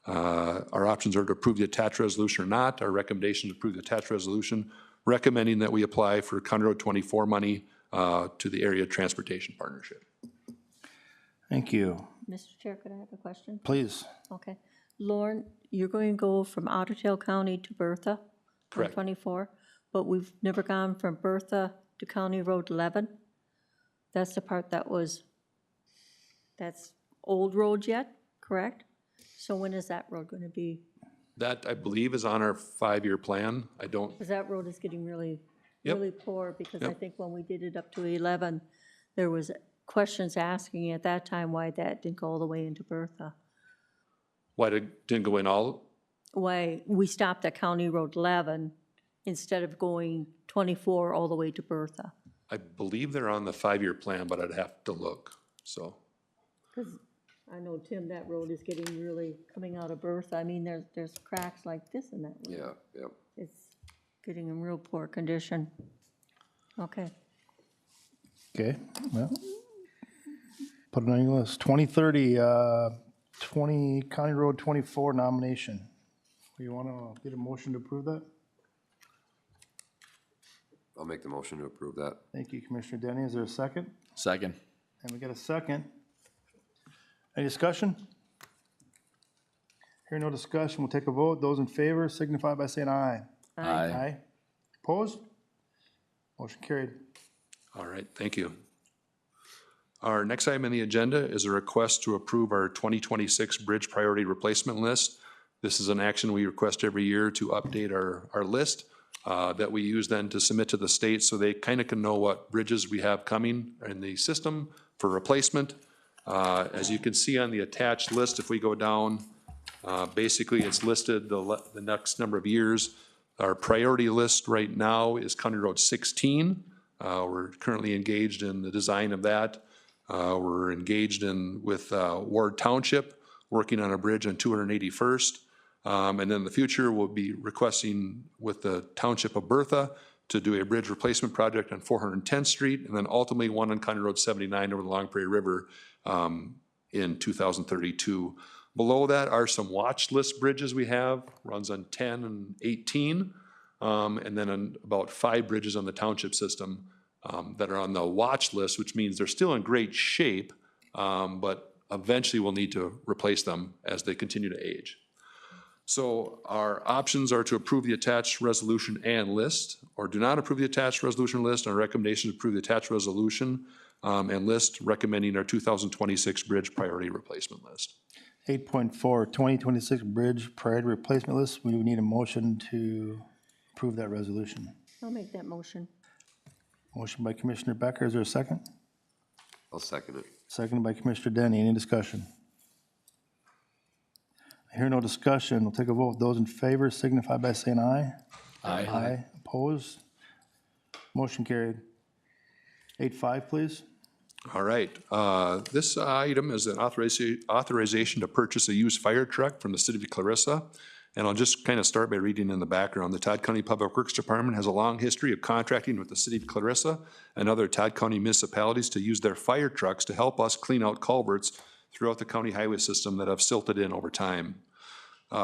Our options are to approve the attached resolution or not. Our recommendation is to approve the attached resolution, recommending that we apply for County Road 24 money to the Area Transportation Partnership. Thank you. Mr. Chair, could I have a question? Please. Okay. Lauren, you're going to go from Otter Tail County to Bertha on Correct. 24, but we've never gone from Bertha to County Road 11? That's the part that's old road yet, correct? So when is that road going to be? That, I believe, is on our 5-year plan. I don't, Because that road is getting really, Yep. really poor, because I Yep. think when we did it up to 11, there was questions asking at that time why that didn't go all the way into Bertha. why didn't go in all, Why we stopped at County Road 11 instead of going 24 all the way to Bertha. I believe they're on the 5-year plan, but I'd have to look, so. Because I know, Tim, that road is getting really, coming out of Bertha, I mean, there's cracks like this in that road. Yeah. It's getting in real poor condition. Okay. Okay, well, put it on your list. 2030, 20, County Road 24 nomination. You want to get a motion to approve that? I'll make the motion to approve that. Thank you, Commissioner Denny. Is there a second? Second. And we got a second. Any discussion? Hearing no discussion, we'll take a vote. Those in favor signify by saying aye. Aye. Opposed? Motion carried. All right, thank you. Our next item on the agenda is a request to approve our 2026 Bridge Priority Replacement List. This is an action we request every year to update our list that we use then to submit to the state so they kind of can know what bridges we have coming in the system for replacement. As you can see on the attached list, if we go down, basically it's listed the next number of years. Our priority list right now is County Road 16. We're currently engaged in the design of that. We're engaged with Ward Township, working on a bridge on 281st. And then in the future, we'll be requesting with the Township of Bertha to do a bridge replacement project on 410th Street, and then ultimately one on County Road 79 over the Long Prairie River in 2032. Below that are some watch list bridges we have, runs on 10 and 18, and then on about 5 bridges on the township system that are on the watch list, which means they're still in great shape, but eventually we'll need to replace them as they continue to age. So our options are to approve the attached resolution and list, or do not approve the attached resolution list. Our recommendation is to approve the attached resolution and list, recommending our 2026 Bridge Priority Replacement List. 8.4, 2026 Bridge Priority Replacement List. We would need a motion to approve that resolution. I'll make that motion. Motion by Commissioner Becker. Is there a second? I'll second it. Seconded by Commissioner Denny. Any discussion? I hear no discussion. We'll take a vote. Those in favor signify by saying aye. Aye. Aye. Opposed? Motion carried. 8.5, please. All right, this item is an authorization to purchase a used fire truck from the city of Clarissa. And I'll just kind of start by reading in the background. The Todd County Public Works Department has a long history of contracting with the city of Clarissa and other Todd County municipalities to use their fire trucks to help us clean out culverts throughout the county highway system that have silted in over time.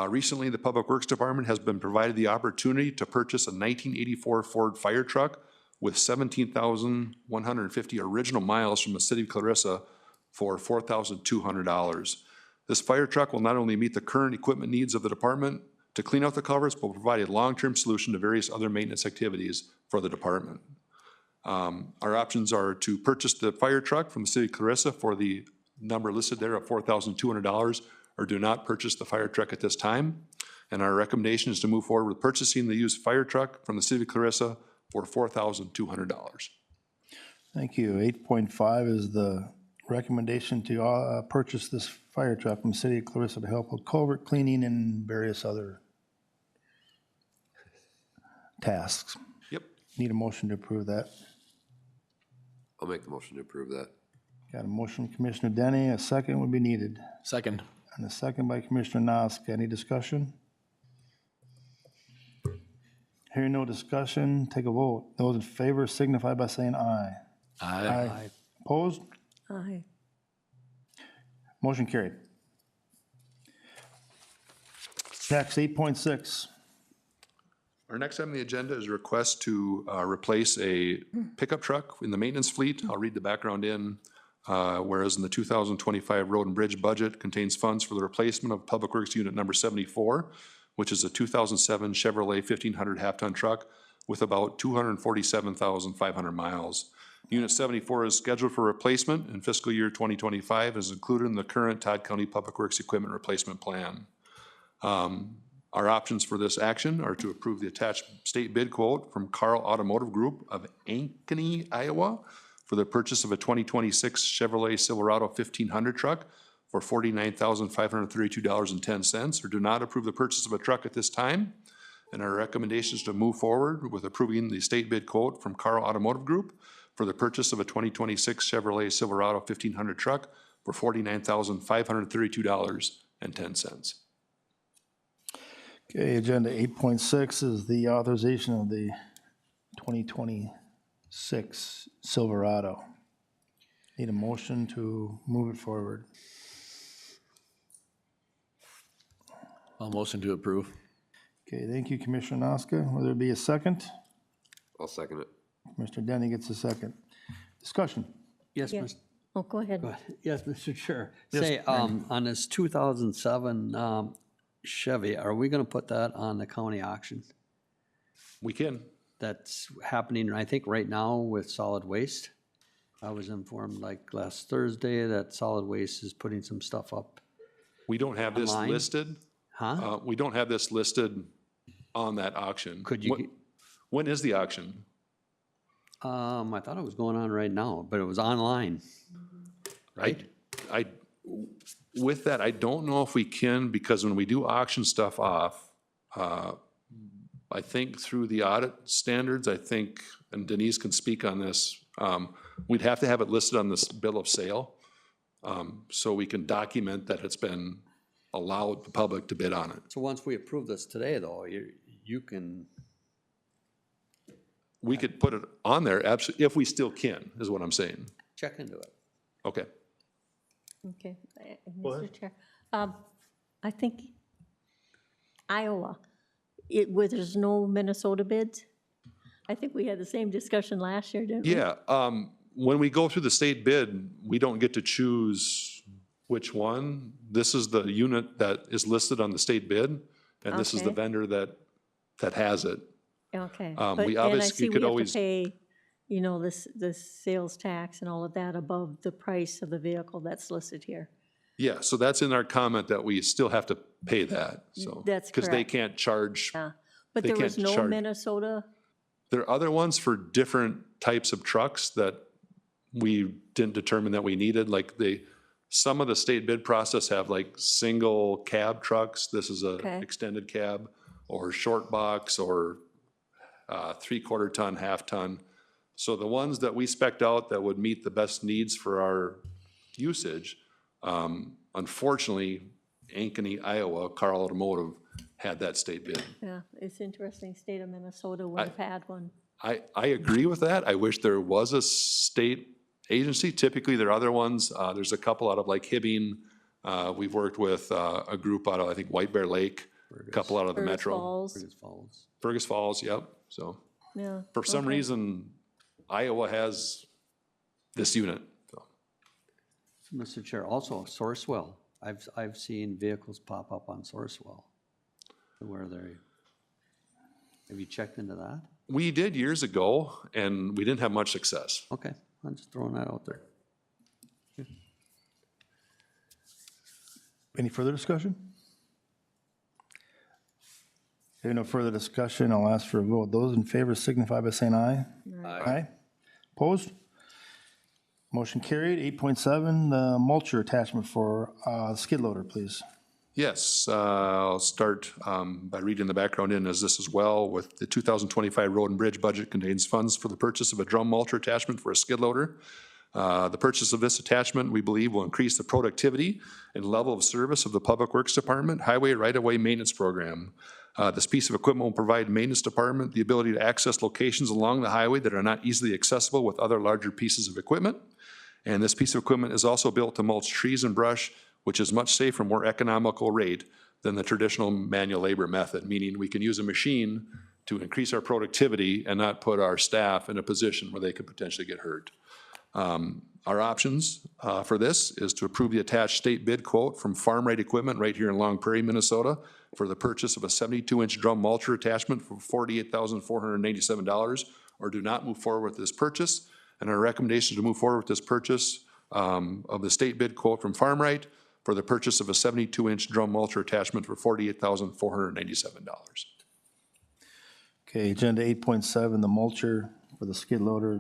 Recently, the Public Works Department has been provided the opportunity to purchase a 1984 Ford fire truck with 17,150 original miles from the city of Clarissa for $4,200. This fire truck will not only meet the current equipment needs of the department to clean out the culverts, but will provide a long-term solution to various other maintenance activities for the department. Our options are to purchase the fire truck from the city of Clarissa for the number listed there of $4,200, or do not purchase the fire truck at this time. And our recommendation is to move forward with purchasing the used fire truck from the city of Clarissa for $4,200. Thank you. 8.5 is the recommendation to purchase this fire truck from the city of Clarissa to help with culvert cleaning and various other tasks. Yep. Need a motion to approve that. I'll make the motion to approve that. Got a motion, Commissioner Denny. A second would be needed. Second. And a second by Commissioner Nosk. Any discussion? Hearing no discussion, take a vote. Those in favor signify by saying aye. Aye. Opposed? Aye. Motion carried. Next, 8.6. Our next item on the agenda is a request to replace a pickup truck in the maintenance fleet. I'll read the background in. Whereas in the 2025 road and bridge budget contains funds for the replacement of Public Works Unit number 74, which is a 2007 Chevrolet 1500 half-ton truck with about 247,500 miles. Unit 74 is scheduled for replacement in fiscal year 2025 and is included in the current Todd County Public Works Equipment Replacement Plan. Our options for this action are to approve the attached state bid quote from Carl Automotive Group of Ankeny, Iowa, for the purchase of a 2026 Chevrolet Silverado 1500 truck for $49,532.10, or do not approve the purchase of a truck at this time. And our recommendation is to move forward with approving the state bid quote from Carl Automotive Group for the purchase of a 2026 Chevrolet Silverado 1500 truck for $49,532.10. Okay, agenda 8.6 is the authorization of the 2026 Silverado. Need a motion to move it forward. I'll motion to approve. Okay, thank you, Commissioner Noska. Will there be a second? I'll second it. Mr. Denny gets a second. Discussion. Yes, Yeah. Mr. Oh, go ahead. Yes, Mr. Chair. Yes, Say, on this 2007 Chevy, are we going to put that on the county auction? We can. That's happening, I think, right now with solid waste. I was informed like last Thursday that solid waste is putting some stuff up. We don't have this Online? listed. Huh? We don't have this listed on that auction. Could you? When is the auction? I thought it was going on right now, but it was online, right? With that, I don't know if we can, because when we do auction stuff off, I think through the audit standards, I think, and Denise can speak on this, we'd have to have it listed on this bill of sale, so we can document that it's been allowed the public to bid on it. So once we approve this today, though, you can, We could put it on there, absolutely, if we still can, is what I'm saying. check into it. Okay. Okay, Mr. Chair. I think Iowa, where there's no Minnesota bids, I think we had the same discussion last year, didn't we? Yeah, when we go through the state bid, we don't get to choose which one. This is the unit that is listed on the state bid, and this is the Okay. vendor that has it. Okay. We And I obviously see could we have always- to pay, you know, the sales tax and all of that above the price of the vehicle that's listed here. Yeah, so that's in our comment that we still have to pay that, so. That's Because they correct. can't charge, Yeah, but They there was can't no charge. Minnesota, there are other ones for different types of trucks that we didn't determine that we needed, like some of the state bid process have like single cab trucks. This is a Okay. extended cab, or short box, or 3/4 ton, half ton. So the ones that we spec'd out that would meet the best needs for our usage, unfortunately, Ankeny, Iowa, Carl Automotive had that state bid. yeah, it's interesting, state of Minnesota would have had one. I agree with that. I wish there was a state agency. Typically, there are other ones. There's a couple out of like Hibbing. We've worked with a group out of, I think, White Bear Lake, a couple out of the Fergus metro. Falls, Fergus Falls, yep. So yeah. for some okay. reason, Iowa has this unit. So. Mr. Chair, also Sourcewell. I've seen vehicles pop up on Sourcewell. Where have you checked into that? We did years ago, and we didn't have much success. Okay, I'm just throwing that out there. Any further discussion? If no further discussion, I'll ask for a vote. Those in favor signify by saying aye. Aye. Opposed? Motion carried. 8.7, the mulcher attachment for skid loader, please. Yes, I'll start by reading the background in as this as well. With the 2025 road and bridge budget contains funds for the purchase of a drum mulcher attachment for a skid loader. The purchase of this attachment, we believe, will increase the productivity and level of service of the Public Works Department Highway Right-of-Way Maintenance Program. This piece of equipment will provide maintenance department the ability to access locations along the highway that are not easily accessible with other larger pieces of equipment. And this piece of equipment is also built to mulch trees and brush which is much safer, more economical rate than the traditional manual labor method, meaning we can use a machine to increase our productivity and not put our staff in a position where they could potentially get hurt. Our options for this is to approve the attached state bid quote from Farm Right Equipment right here in Long Prairie, Minnesota, for the purchase of a 72-inch drum mulcher attachment for $48,487, or do not move forward with this purchase. And our recommendation is to move forward with this purchase of the state bid quote from Farm Right for the purchase of a 72-inch drum mulcher attachment for $48,497. Okay, agenda 8.7, the mulcher for the skid loader.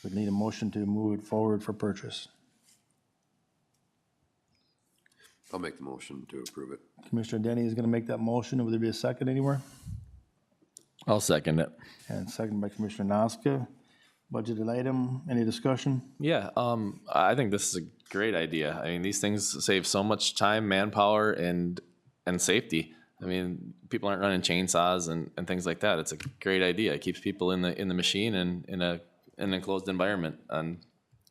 Would need a motion to move it forward for purchase. I'll make the motion to approve it. Commissioner Denny is gonna make that motion. Would there be a second anywhere? I'll second it. And second by Commissioner Noska. Budgeted item, any discussion? Yeah, I think this is a great idea. I mean, these things save so much time, manpower, and safety. I mean, people aren't running chainsaws and things like that. It's a great idea. It keeps people in the machine and in an enclosed environment. And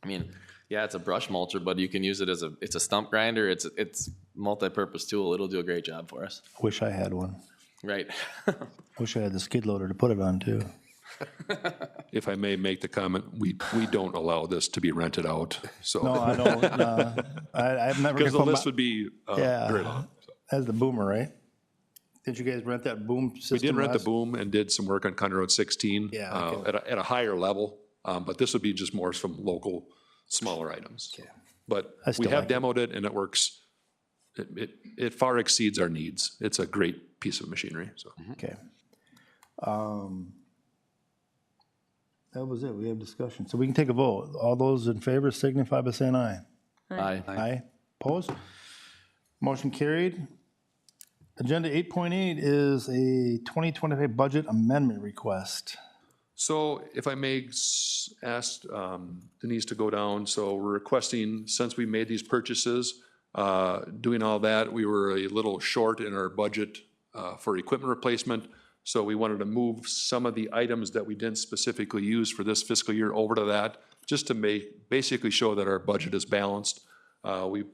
I mean, yeah, it's a brush mulcher, but you can use it as it's a stump grinder. It's multi-purpose tool. It'll do a great job for us. Wish I had one. Right. Wish I had the skid loader to put it on too. If I may make the comment, we don't allow this to be rented out, so. No, I don't. I've never. Because the list would be very long. That's the boomer, right? Did you guys rent that boom system? We did rent the boom and did some work on County Road 16. Yeah, okay. At a higher level, but this would be just more some local, smaller items. Okay. But I we still have like it. demoed it and it works. It far exceeds our needs. It's a great piece of machinery, so. Okay. That was it. We have discussion. So we can take a vote. All those in favor signify by saying aye. Aye. Aye. Opposed? Motion carried. Agenda 8.8 is a 2025 budget amendment request. So if I may ask Denise to go down, so we're requesting, since we made these purchases, doing all that, we were a little short in our budget for equipment replacement. So we wanted to move some of the items that we didn't specifically use for this fiscal year over to that, just to basically show that our budget is balanced. We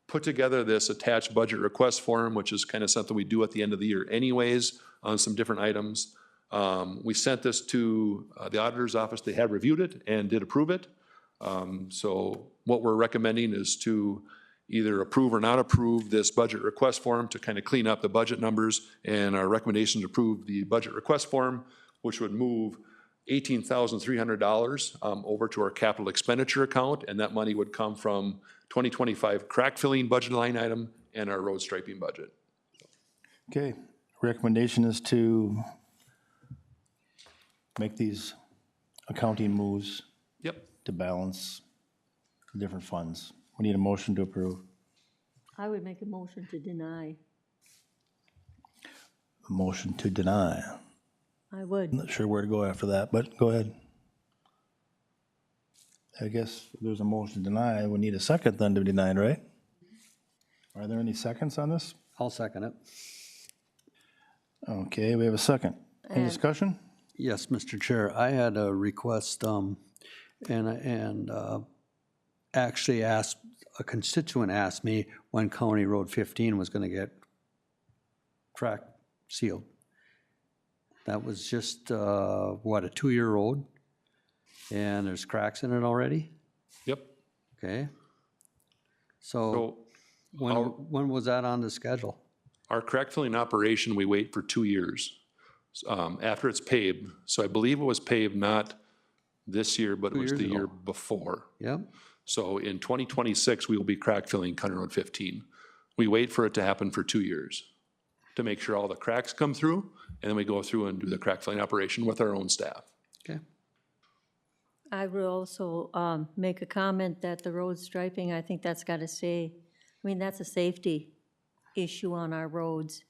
put together this attached budget request form, which is kind of something we do at the end of the year anyways on some different items. We sent this to the auditor's office. They had reviewed it and did approve it. So what we're recommending is to either approve or not approve this budget request form to kind of clean up the budget numbers. And our recommendation to approve the budget request form, which would move $18,300 over to our capital expenditure account. And that money would come from 2025 crack filling budget line item and our road striping budget. Okay. Recommendation is to make these accounting moves Yep. to balance the different funds. We need a motion to approve. I would make a motion to deny. A motion to deny. I would. Not sure where to go after that, but go ahead. I guess if there's a motion to deny, we need a second then to deny, right? Are there any seconds on this? I'll second it. Okay, we have a second. Any And- discussion? Yes, Mr. Chair, I had a request, actually asked, a constituent asked me when County Road 15 was gonna get crack sealed. That was just, a 2-year road? And there's cracks in it already? Yep. Okay. So So when was that on the schedule? our crack filling operation, we wait for 2 years after it's paved. So I believe it was paved not this year, but it 2 was years the ago. year before. Yep. So in 2026, we will be crack filling County Road 15. We wait for it to happen for 2 years to make sure all the cracks come through, and then we go through and do the crack filling operation with our own staff. Okay. I would also make a comment that the road striping, I think that's got to stay. I mean, that's a safety issue on our roads.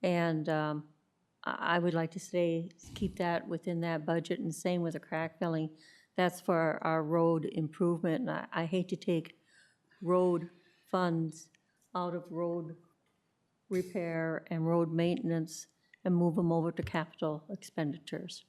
And I would like to keep that within that budget, and same with the crack filling. That's for our road improvement. And I hate to take road funds out of road repair and road maintenance and move them over to capital expenditures.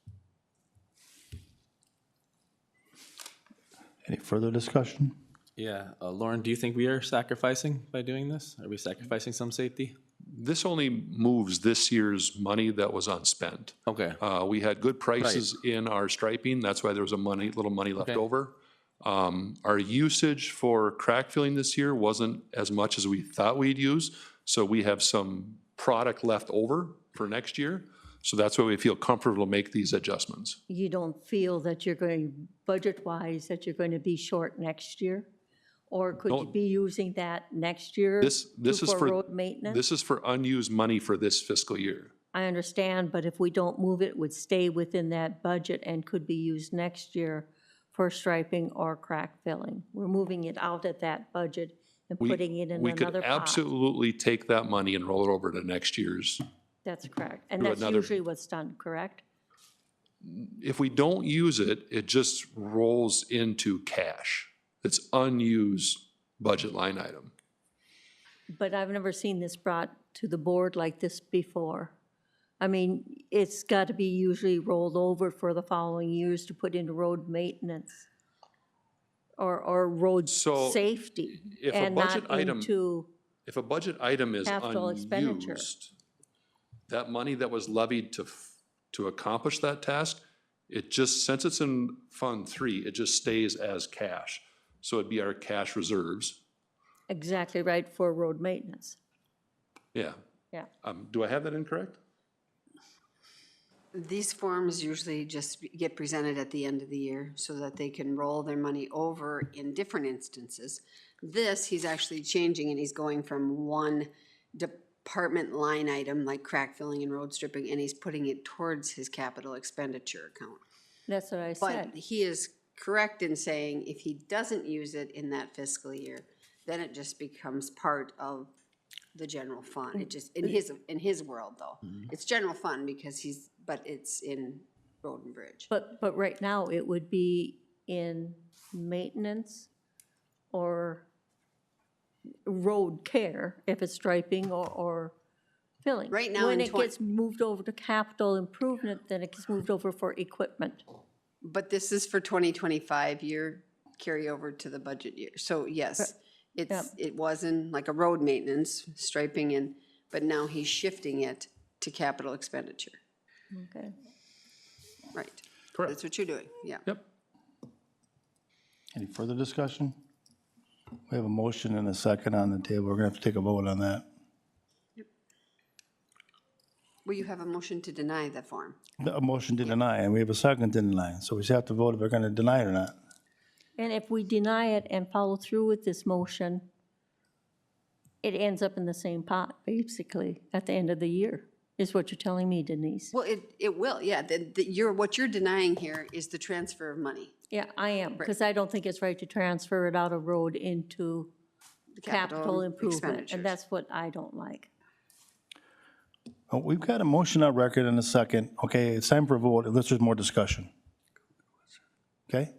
Any further discussion? Yeah, Lauren, do you think we are sacrificing by doing this? Are we sacrificing some safety? This only moves this year's money that was unspent. Okay, We had good prices in our striping, that's why there was little money left Okay. over. Our usage for crack filling this year wasn't as much as we thought we'd use, so we have some product left over for next year. So that's why we feel comfortable to make these adjustments. You don't feel that you're going, budget-wise, that you're going to be short next year? Or could you No. be using that next year This is for, road maintenance? this is for unused money for this fiscal year. I understand, but if we don't move it, it would stay within that budget and could be used next year for striping or crack filling. We're moving it out at that budget and putting it in We could another pot. absolutely take that money and roll it over to next year's. That's correct. And do that's another- usually what's done, correct? If we don't use it, it just rolls into cash. It's unused budget line item. But I've never seen this brought to the board like this before. I mean, it's got to be usually rolled over for the following years to put into road maintenance or road So, safety if a and budget not item- into, If a budget item is Capital expenditure. unused, that money that was levied to accomplish that task, it just, since it's in Fund 3, it just stays as cash. So it'd be our cash reserves. exactly right for road maintenance. Yeah. Yeah. Do I have that incorrect? These forms usually just get presented at the end of the year so that they can roll their money over in different instances. This, he's actually changing and he's going from one department line item like crack filling and road stripping, and he's putting it towards his capital expenditure account. That's what I said. But he is correct in saying if he doesn't use it in that fiscal year, then it just becomes part of the general fund. It just, in his world though, it's general fund because but it's in road and bridge. But right now, it would be in maintenance or road care if it's striping or filling. Right now When in it gets moved over to capital improvement, then it gets moved over for equipment. But this is for 2025 year carryover to the budget year. So yes, it wasn't like a road maintenance, striping but now he's shifting it to capital expenditure. Okay. Right. Correct. That's what you're doing, yeah. Yep. Any further discussion? We have a motion and a second on the table. We're gonna have to take a vote on that. Well, you have a motion to deny that form. A motion to deny, and we have a second to deny, so we just have to vote if we're gonna deny it or not. And if we deny it and follow through with this motion, it ends up in the same pot, basically, at the end of the year, is what you're telling me, Denise. Well, it will, yeah. What you're denying here is the transfer of money. Yeah, I am, because I don't think it's right to transfer it out of road into capital improvement, expenditures. and that's what I don't like. We've got a motion on record and a second. Okay, it's time for a vote unless there's more discussion. Okay?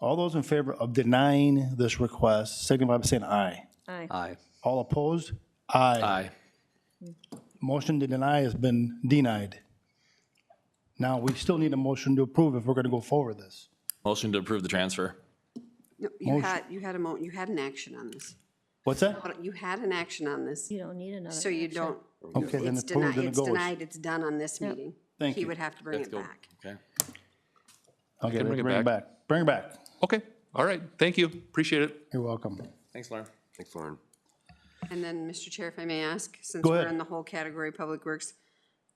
All those in favor of denying this request, signify by saying aye. Aye. Aye. All opposed? Aye. Aye. Motion to deny has been denied. Now, we still need a motion to approve if we're gonna go forward with this. Motion to approve the transfer. No, you had an action on this. What's that? But you had an action on this, You don't need another so you action. don't. Okay, then It's it's approved denied, and it it's goes. denied, it's done on this meeting. Thank He you. would have to bring Let's it go. back. Okay. Okay, Can bring it bring it back. Bring it back. Okay, all right, thank you, appreciate it. You're welcome. Thanks, Lauren. Thanks, Lauren. And then, Mr. Chair, if I may ask, since Go we're ahead. in the whole category, Public Works,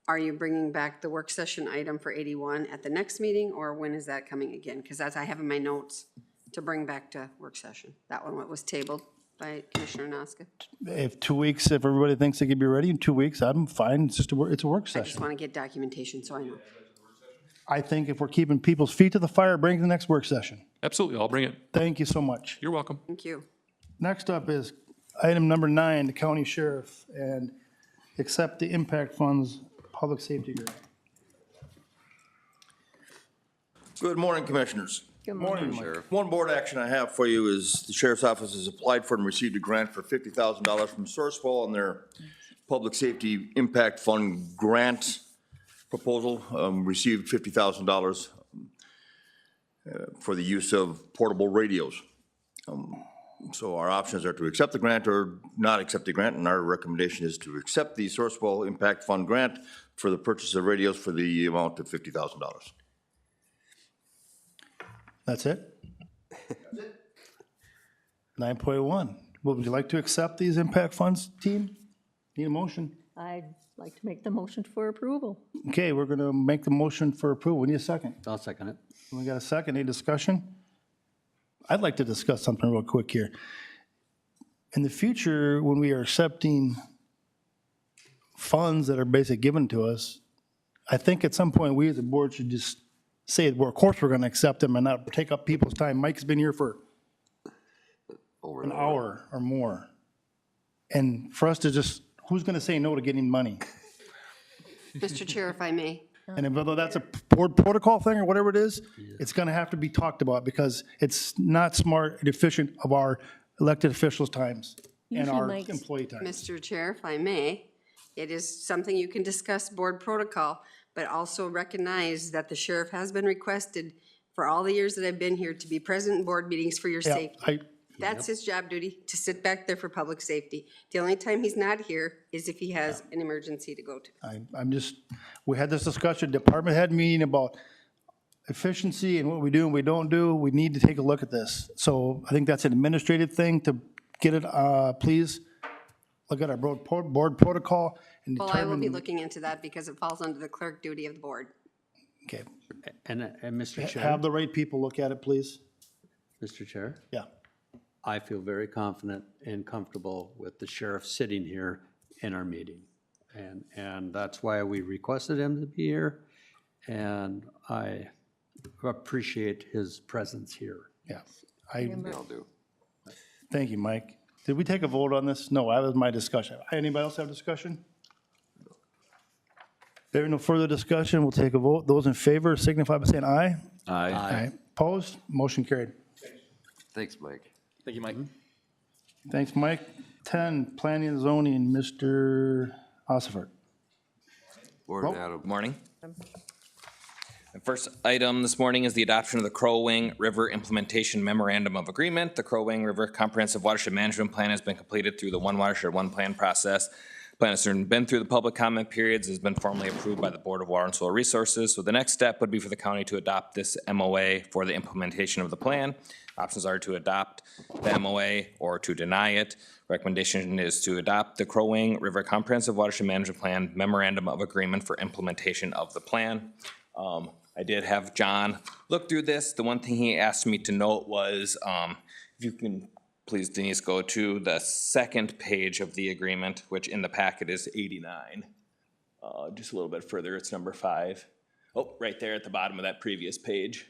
are you bringing back the work session item for 81 at the next meeting, or when is that coming again? Because as I have in my notes to bring back to work session. That one was tabled by Commissioner Noska. If 2 weeks, if everybody thinks they could be ready in 2 weeks, I'm fine. It's just it's a work I just session. want to get documentation, so I know. I think if we're keeping people's feet to the fire, bring the next work session. Absolutely, I'll bring it. Thank you so much. You're welcome. Thank you. Next up is item number 9, the county sheriff, and accept the impact funds public safety grant. Good morning, Commissioners. Good morning. Sheriff. One board action I have for you is the Sheriff's Office has applied for and received a grant for $50,000 from Sourcewell on their Public Safety Impact Fund grant proposal. Received $50,000 for the use of portable radios. So our options are to accept the grant or not accept the grant, and our recommendation is to accept the Sourcewell Impact Fund grant for the purchase of radios for the amount of $50,000. That's it? 9.1. Would you like to accept these impact funds, team? Need a motion? I'd like to make the motion for approval. Okay, we're going to make the motion for approval. We need a second. I'll second it. We got a second. Any discussion? I'd like to discuss something real quick here. In the future, when we are accepting funds that are basically given to us, I think at some point we as a board should just say, well, of course we're going to accept them and not take up people's time. Mike's been here for an hour or more. And for us to just, who's going to say no to getting money? Mr. Chair, if I may. And whether that's a board protocol thing or whatever it is, it's going to have to be talked about because it's not smart and efficient of our elected officials' times and Usually our Mike's- employee time. Mr. Chair, if I may, it is something you can discuss board protocol, but also recognize that the sheriff has been requested for all the years that I've been here to be present in board meetings for your Yeah, safety. That's his job duty, to sit back there for public safety. The only time he's not here is if he has an emergency to go to. I'm just, we had this discussion, department head meeting about efficiency and what we do and we don't do. We need to take a look at this. So I think that's an administrative thing to get it, please. Look at our board protocol and Well, I will be determine. looking into that because it falls under the clerk duty of the board. Okay, And Mr. Chair, have the right people look at it, please. Mr. Chair, Yeah. I feel very confident and comfortable with the sheriff sitting here in our meeting. And that's why we requested him to be here. And I appreciate his presence here. Yeah. I'll do. Thank you, Mike. Did we take a vote on this? No, that was my discussion. Anybody else have discussion? There is no further discussion. We'll take a vote. Those in favor signify by saying aye. Aye. Opposed? Motion carried. Thanks, Mike. Thank you, Mike. Thanks, Mike. 10, Planning and Zoning, Mr. Ossiford. Morning, Adam. Good morning. The first item this morning is the adoption of the Crow Wing River Implementation Memorandum of Agreement. The Crow Wing River Comprehensive Watershed Management Plan has been completed through the One Watershed, One Plan process. Plan has been through the public comment periods, has been formally approved by the Board of Water and Soil Resources. So the next step would be for the county to adopt this MOA for the implementation of the plan. Options are to adopt the MOA or to deny it. Recommendation is to adopt the Crow Wing River Comprehensive Watershed Management Plan Memorandum of Agreement for implementation of the plan. I did have John look through this. The one thing he asked me to note was, if you can please, Denise, go to the second page of the agreement, which in the packet is 89. Just a little bit further, it's number 5. Oh, right there at the bottom of that previous page.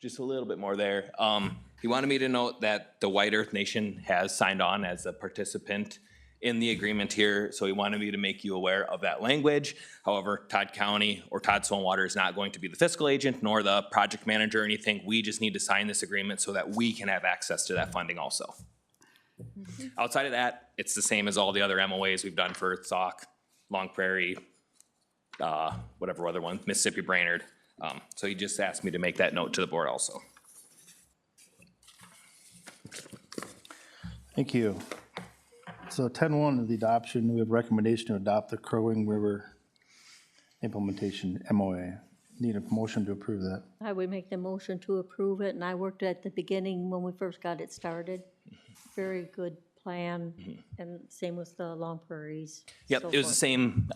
Just a little bit more there. He wanted me to note that the White Earth Nation has signed on as a participant in the agreement here, so he wanted me to make you aware of that language. However, Todd County or Todd Soil and Water is not going to be the fiscal agent nor the project manager or anything. We just need to sign this agreement so that we can have access to that funding also. Outside of that, it's the same as all the other MOAs we've done for Sauk, Long Prairie, whatever other one, Mississippi Brainerd. So he just asked me to make that note to the board also. Thank you. So 10-1 is the adoption. We have recommendation to adopt the Crow Wing River Implementation MOA. Need a motion to approve that. I would make the motion to approve it, and I worked at the beginning when we first got it started. Very good plan, and same with the Long Prairies. Yep, so it was the forth. same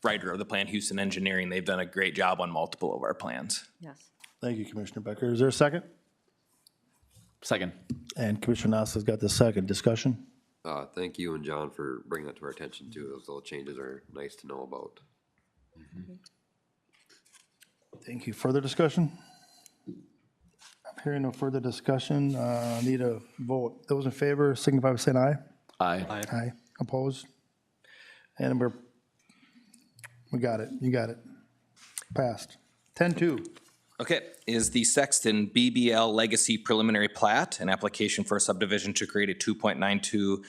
writer of the plan, Houston Engineering. They've done a great job on multiple of our plans. Yes. Thank you, Commissioner Becker. Is there a second? Second. And Commissioner Nasa's got the second. Discussion? Thank you and John for bringing that to our attention too. Those little changes are nice to know about. Thank you. Further discussion? I'm hearing no further discussion. Need a vote. Those in favor signify by saying aye. Aye. Aye. Opposed? And we got it. You got it. Passed. 10-2. Okay, is the Sexton BBL Legacy Preliminary Plat, an application for a subdivision to create a 2.92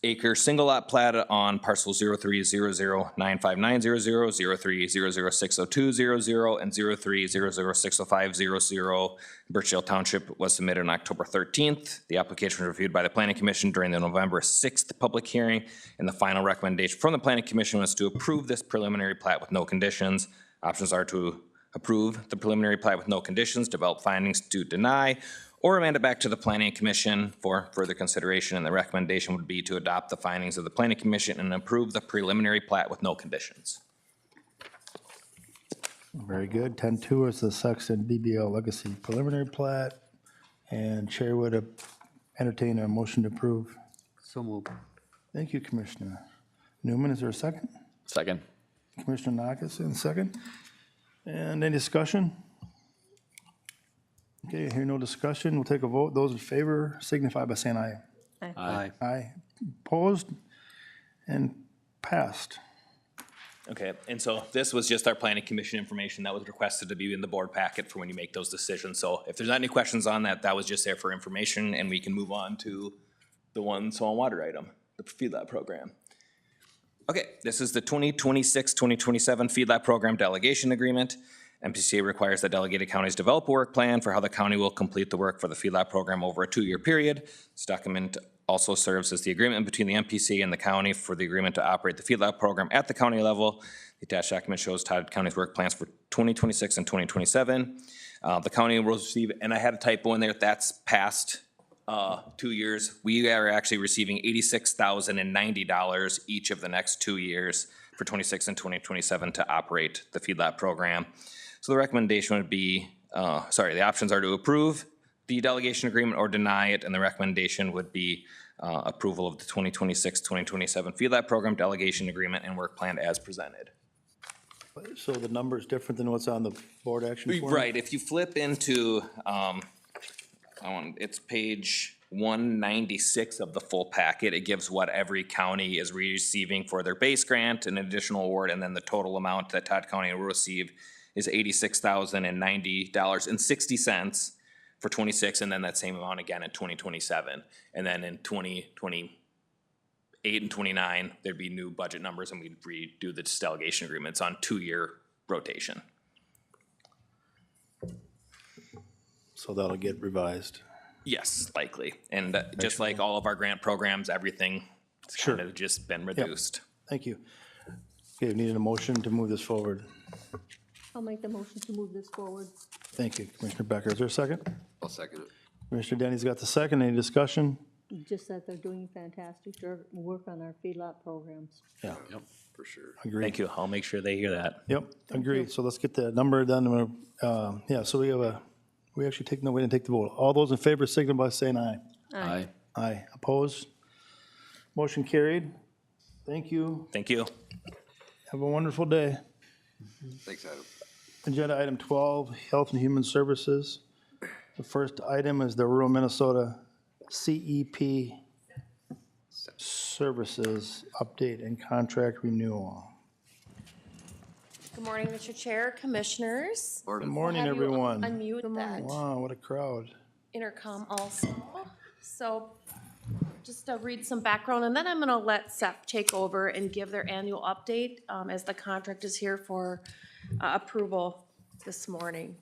acre single lot plat on parcel 0300959000, 0300602000, and 0300605000. Birchdale Township was submitted on October 13th. The application was reviewed by the Planning Commission during the November 6th public hearing, and the final recommendation from the Planning Commission was to approve this preliminary plat with no conditions. Options are to approve the preliminary plat with no conditions, develop findings to deny, or remand it back to the Planning Commission for further consideration, and the recommendation would be to adopt the findings of the Planning Commission and approve the preliminary plat with no conditions. Very good. 10-2 is the Sexton BBL Legacy preliminary plat, and Chair would entertain a motion to approve. So moved. Thank you, Commissioner Newman. Is there a second? Second. Commissioner Nakas, in second. And any discussion? Okay, hear no discussion. We'll take a vote. Those in favor signify by saying aye. Aye. Aye. Opposed? And passed. Okay, and so this was just our Planning Commission information that was requested to be in the board packet for when you make those decisions. So if there's not any questions on that, that was just there for information, and we can move on to the one soil and water item, the feedlot program. Okay, this is the 2026-2027 feedlot program delegation agreement. MPCA requires that delegated counties develop a work plan for how the county will complete the work for the feedlot program over a 2-year period. This document also serves as the agreement between the MPCA and the county for the agreement to operate the feedlot program at the county level. The attached document shows Todd County's work plans for 2026 and 2027. The county will receive, and I had a typo in there, that's past 2 years. We are actually receiving $86,090 each of the next 2 years for 26 and 2027 to operate the feedlot program. So the recommendation would be, the options are to approve the delegation agreement or deny it, and the recommendation would be approval of the 2026-2027 feedlot program delegation agreement and work plan as presented. So the number is different than what's on the board action form? Right, if you flip into, it's page 196 of the full packet, it gives what every county is receiving for their base grant, an additional award, and then the total amount that Todd County will receive is $86,090.60 for 26, and then that same amount again in 2027. And then in 2028 and 29, there'd be new budget numbers, and we'd redo the delegation agreements on 2-year rotation. So that'll get revised. Yes, likely. And just like all of our grant programs, everything's kind of just been reduced. Thank you. Okay, we need a motion to move this forward. I'll make the motion to move this forward. Thank you, Commissioner Becker. Is there a second? I'll second it. Commissioner Denny's got the second. Any discussion? Just that they're doing fantastic work on our feedlot programs. Yeah. Yep, for sure. Agree. Thank you. I'll make sure they hear that. Yep, agree. So let's get the number done. Yeah, so we actually take no way to take the vote. All those in favor signify by saying aye. Aye. Aye. Opposed? Motion carried. Thank you. Thank you. Have a wonderful day. Thanks, Adam. Agenda item 12, Health and Human Services. The first item is the Rural Minnesota CEP Services Update and Contract Renewal. Good morning, Mr. Chair, Commissioners. Good morning, We'll have you everyone. Unmute that Wow, what a crowd. intercom also. So just to read some background, and then I'm gonna let Seth take over and give their annual update as the contract is here for approval this morning.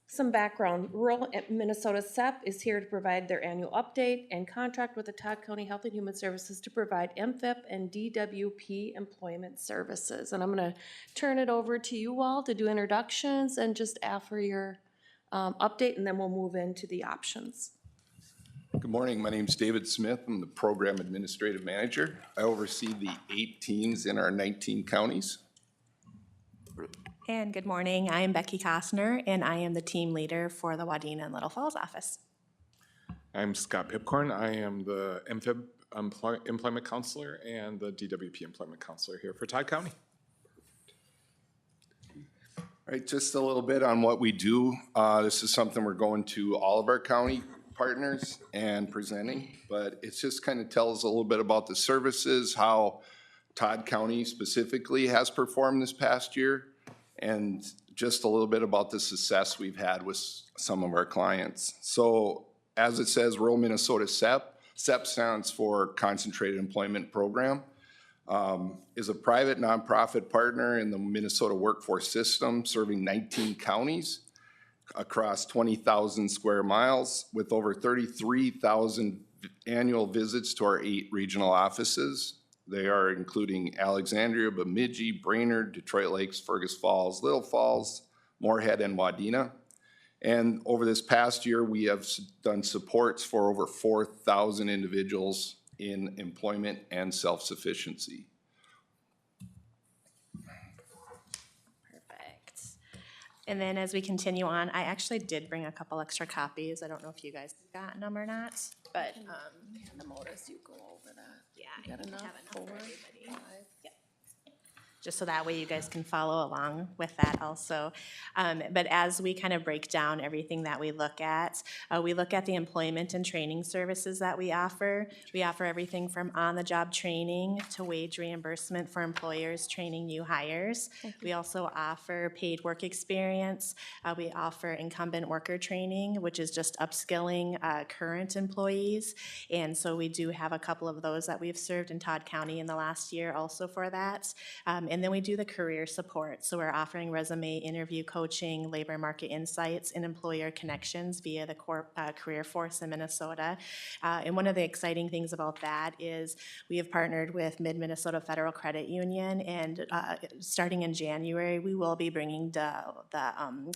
Some background, Rural Minnesota CEP is here to provide their annual update and contract with the Todd County Health and Human Services to provide MFIP and DWP employment services. And I'm gonna turn it over to you all to do introductions and just offer your update, and then we'll move into the options. Good morning, my name's David Smith. I'm the Program Administrative Manager. I oversee the 8 teams in our 19 counties. And good morning, I am Becky Kostner, and I am the team leader for the Wadena and Little Falls office. I'm Scott Pipcorn. I am the MFIB Employment Counselor and the DWP Employment Counselor here for Todd County. All right, just a little bit on what we do. This is something we're going to all of our county partners and presenting, but it just kind of tells a little bit about the services, how Todd County specifically has performed this past year, and just a little bit about the success we've had with some of our clients. So as it says, Rural Minnesota CEP, SEP stands for Concentrated Employment Program. Is a private nonprofit partner in the Minnesota workforce system, serving 19 counties across 20,000 square miles with over 33,000 annual visits to our 8 regional offices. They are including Alexandria, Bemidji, Brainerd, Detroit Lakes, Fergus Falls, Little Falls, Moorhead, and Wadena. And over this past year, we have done supports for over 4,000 individuals in employment and self-sufficiency. Perfect. And then as we continue on, I actually did bring a couple extra copies. I don't know if you guys have gotten them or not, but The modus, you go over that. yeah, You got I enough have enough for for everybody. Yep. Just so that way you guys can follow along with that also. But as we kind of break down everything that we look at the employment and training services that we offer. We offer everything from on-the-job training to wage reimbursement for employers training new hires. We also offer paid work experience. We offer incumbent worker training, which is just upskilling current employees. And so we do have a couple of those that we've served in Todd County in the last year also for that. And then we do the career support. So we're offering resume interview coaching, labor market insights, and employer connections via the career force in Minnesota. And one of the exciting things about that is we have partnered with Mid-Minnesota Federal Credit Union, and starting in January, we will be bringing the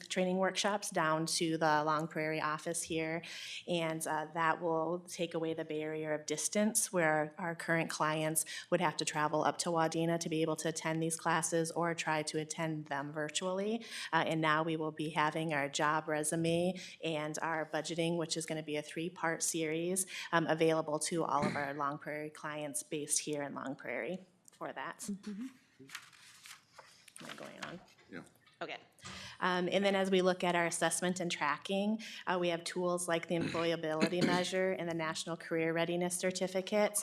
training workshops down to the Long Prairie office here, and that will take away the barrier of distance where our current clients would have to travel up to Wadena to be able to attend these classes or try to attend them virtually. And now we will be having our job resume and our budgeting, which is going to be a 3-part series, available to all of our Long Prairie clients based here in Long Prairie for that. Am I going on? Yeah. Okay. And then as we look at our assessment and tracking, we have tools like the employability measure and the National Career Readiness Certificates.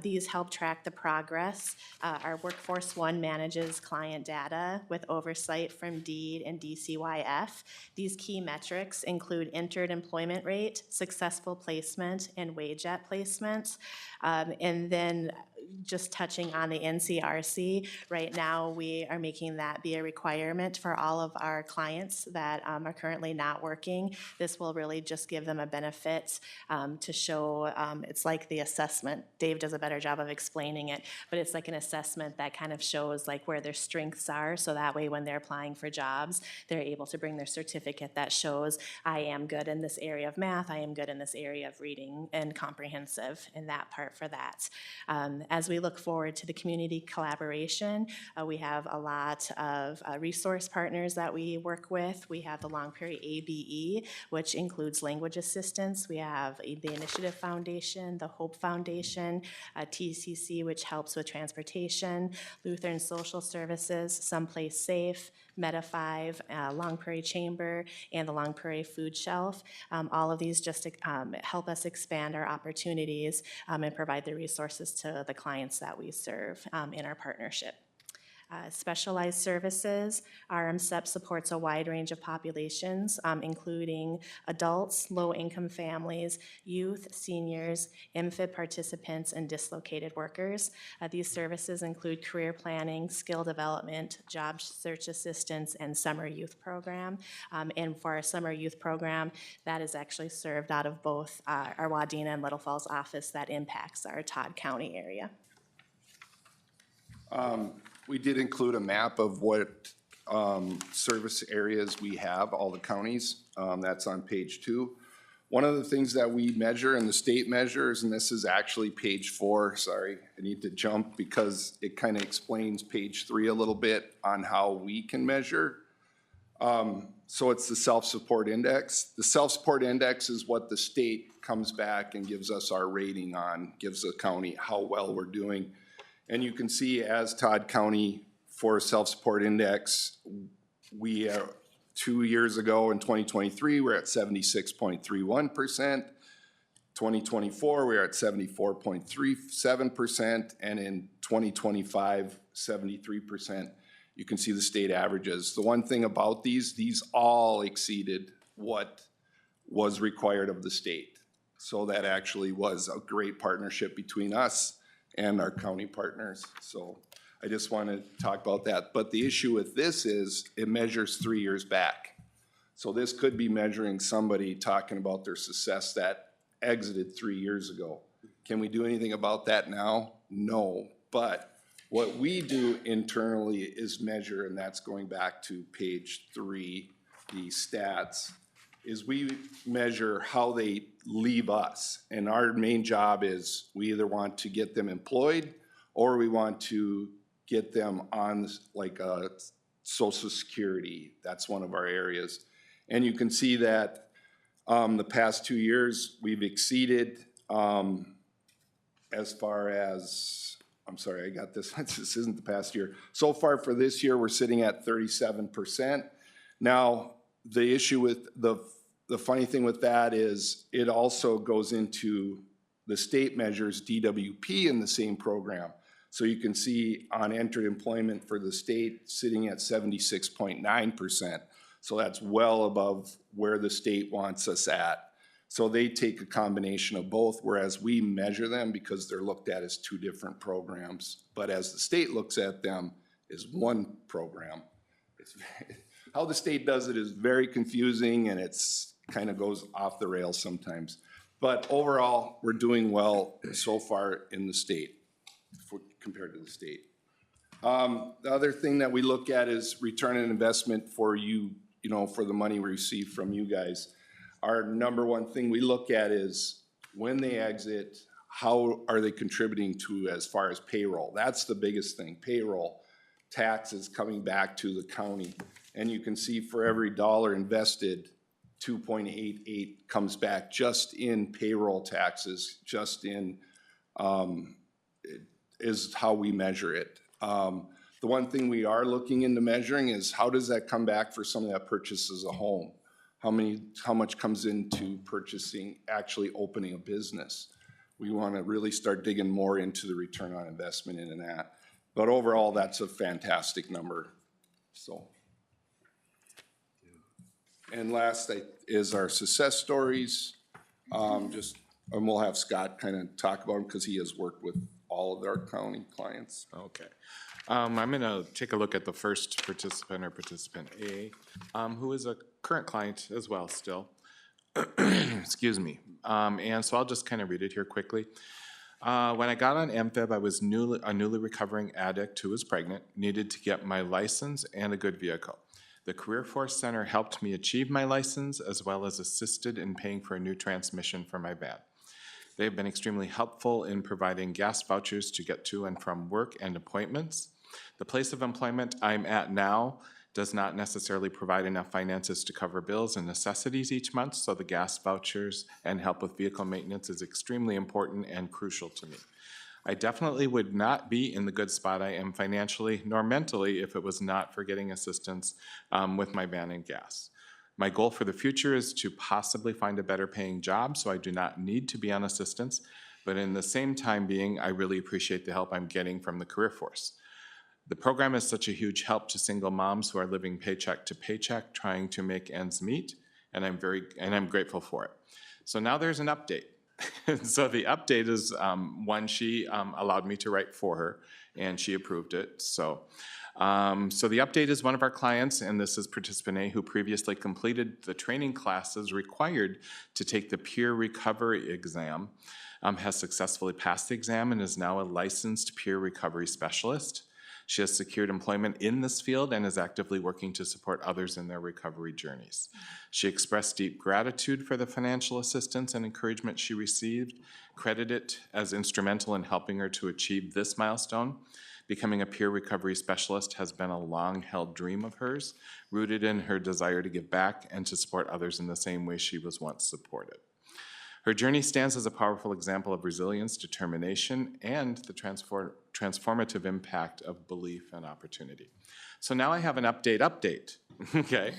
These help track the progress. Our Workforce One manages client data with oversight from DEED and DCYF. These key metrics include entered employment rate, successful placement, and wage at placement. And then just touching on the NCRC, right now we are making that be a requirement for all of our clients that are currently not working. This will really just give them a benefit to show, it's like the assessment. Dave does a better job of explaining it, but it's like an assessment that kind of shows like where their strengths are, so that way when they're applying for jobs, they're able to bring their certificate that shows I am good in this area of math, I am good in this area of reading and comprehensive, in that part for that. As we look forward to the community collaboration, we have a lot of resource partners that we work with. We have the Long Prairie ABE, which includes language assistance. We have the Initiative Foundation, the Hope Foundation, TCC, which helps with transportation, Lutheran Social Services, Someplace Safe, Meta 5, Long Prairie Chamber, and the Long Prairie Food Shelf. All of these just help us expand our opportunities and provide the resources to the clients that we serve in our partnership. Specialized services, RMSEP supports a wide range of populations, including adults, low-income families, youth, seniors, MFIB participants, and dislocated workers. These services include career planning, skill development, job search assistance, and summer youth program. And for our summer youth program, that is actually served out of both our Wadena and Little Falls office that impacts our Todd County area. We did include a map of what service areas we have, all the counties. That's on page 2. One of the things that we measure and the state measures, and this is actually page 4, sorry, I need to jump because it kind of explains page 3 a little bit on how we can measure. So it's the self-support index. The self-support index is what the state comes back and gives us our rating on, gives the county how well we're doing. And you can see as Todd County for self-support index, we are 2 years ago in 2023, we're at 76.31%. 2024, we're at 74.37%. And in 2025, 73%. You can see the state averages. The one thing about these all exceeded what was required of the state. So that actually was a great partnership between us and our county partners. So I just want to talk about that. But the issue with this is it measures 3 years back. So this could be measuring somebody talking about their success that exited 3 years ago. Can we do anything about that now? No. But what we do internally is measure, and that's going back to page 3, the stats, is we measure how they leave us. And our main job is we either want to get them employed or we want to get them on like a Social Security. That's one of our areas. And you can see that the past 2 years, we've exceeded as far as, I'm sorry, I got this, this isn't the past year. So far for this year, we're sitting at 37%. Now, the issue with the funny thing with that is it also goes into the state measures DWP in the same program. So you can see on entered employment for the state sitting at 76.9%. So that's well above where the state wants us at. So they take a combination of both, whereas we measure them because they're looked at as two different programs. But as the state looks at them, is one program. How the state does it is very confusing, and it's kind of goes off the rails sometimes. But overall, we're doing well so far in the state compared to the state. The other thing that we look at is return on investment for you know, for the money we receive from you guys. Our number one thing we look at is when they exit, how are they contributing to as far as payroll? That's the biggest thing, payroll, taxes coming back to the county. And you can see for every dollar invested, 2.88 comes back just in payroll taxes, just in, is how we measure it. The one thing we are looking into measuring is how does that come back for someone that purchases a home? How much comes into purchasing, actually opening a business? We want to really start digging more into the return on investment into that. But overall, that's a fantastic number, so. And last is our success stories. And we'll have Scott kind of talk about them because he has worked with all of our county clients. Okay. I'm going to take a look at the first participant, or participant A, who is a current client as well still. Excuse me. And so I'll just kind of read it here quickly. When I got on MFib, I was a newly recovering addict who was pregnant, needed to get my license and a good vehicle. The Career Force Center helped me achieve my license as well as assisted in paying for a new transmission for my van. They have been extremely helpful in providing gas vouchers to get to and from work and appointments. The place of employment I'm at now does not necessarily provide enough finances to cover bills and necessities each month, so the gas vouchers and help with vehicle maintenance is extremely important and crucial to me. I definitely would not be in the good spot I am financially nor mentally if it was not for getting assistance with my van and gas. My goal for the future is to possibly find a better paying job so I do not need to be on assistance, but in the same time being, I really appreciate the help I'm getting from the Career Force. The program is such a huge help to single moms who are living paycheck to paycheck trying to make ends meet, and I'm grateful for it. So now there's an update. So the update is one she allowed me to write for her, and she approved it. So the update is one of our clients, and this is participant A, who previously completed the training classes required to take the peer recovery exam, has successfully passed the exam, and is now a licensed peer recovery specialist. She has secured employment in this field and is actively working to support others in their recovery journeys. She expressed deep gratitude for the financial assistance and encouragement she received, credited it as instrumental in helping her to achieve this milestone. Becoming a peer recovery specialist has been a long-held dream of hers, rooted in her desire to give back and to support others in the same way she was once supported. Her journey stands as a powerful example of resilience, determination, and the transformative impact of belief and opportunity. So now I have an update, okay?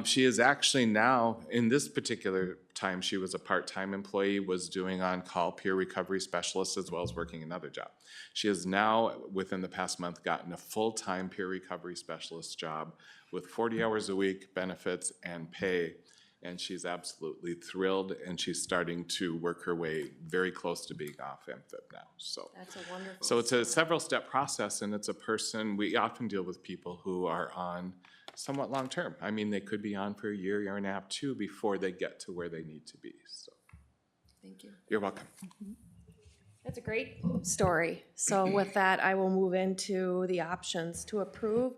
She is actually now, in this particular time, she was a part-time employee, was doing on-call peer recovery specialist as well as working another job. She has now, within the past month, gotten a full-time peer recovery specialist job with 40 hours a week, benefits, and pay, and she's absolutely thrilled, and she's starting to work her way very close to being off MFIP now, so. That's a wonderful. So it's a several-step process, and it's a person, we often deal with people who are on somewhat long-term. I mean, they could be on for a year, year and a half, two, before they get to where they need to be, so. Thank you. You're welcome. That's a great story. So with that, I will move into the options to approve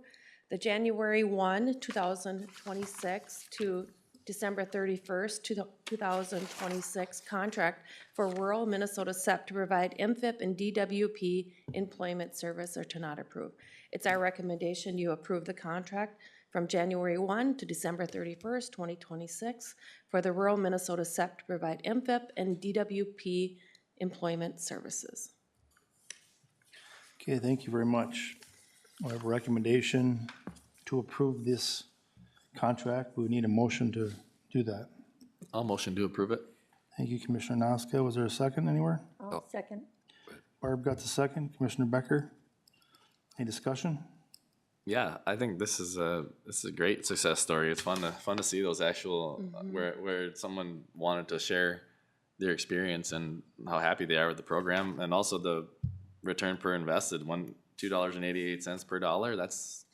the January 1, 2026 to December 31st, 2026 contract for rural Minnesota SEP to provide MFIP and DWP employment service, or to not approve. It's our recommendation you approve the contract from January 1 to December 31st, 2026 for the rural Minnesota SEP to provide MFIP and DWP employment services. Okay, thank you very much. I have a recommendation to approve this contract. We need a motion to do that. I'll motion to approve it. Thank you, Commissioner Noska. Was there a second anywhere? I'll second. Barb got the second. Commissioner Becker? Any discussion? Yeah, I think this is a great success story. It's fun to see those actual where someone wanted to share their experience and how happy they are with the program, and also the return per invested, $2.88 per dollar. That's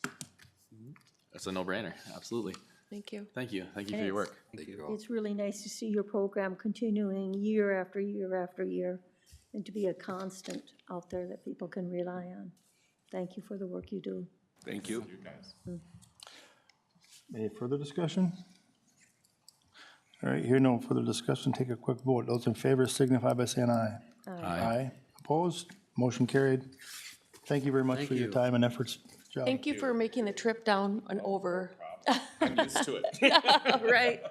a no-brainer. Absolutely. Thank you. Thank you for your work. It's really nice to see your program continuing year after year after year, and to be a constant out there that people can rely on. Thank you for the work you do. Thank you. Any further discussion? All right, here no further discussion. Take a quick vote. Those in favor signify by saying aye. Aye. Opposed? Motion carried. Thank you very much for your time and efforts. Good job. Thank you for making the trip down and over. I'm used to it. Right.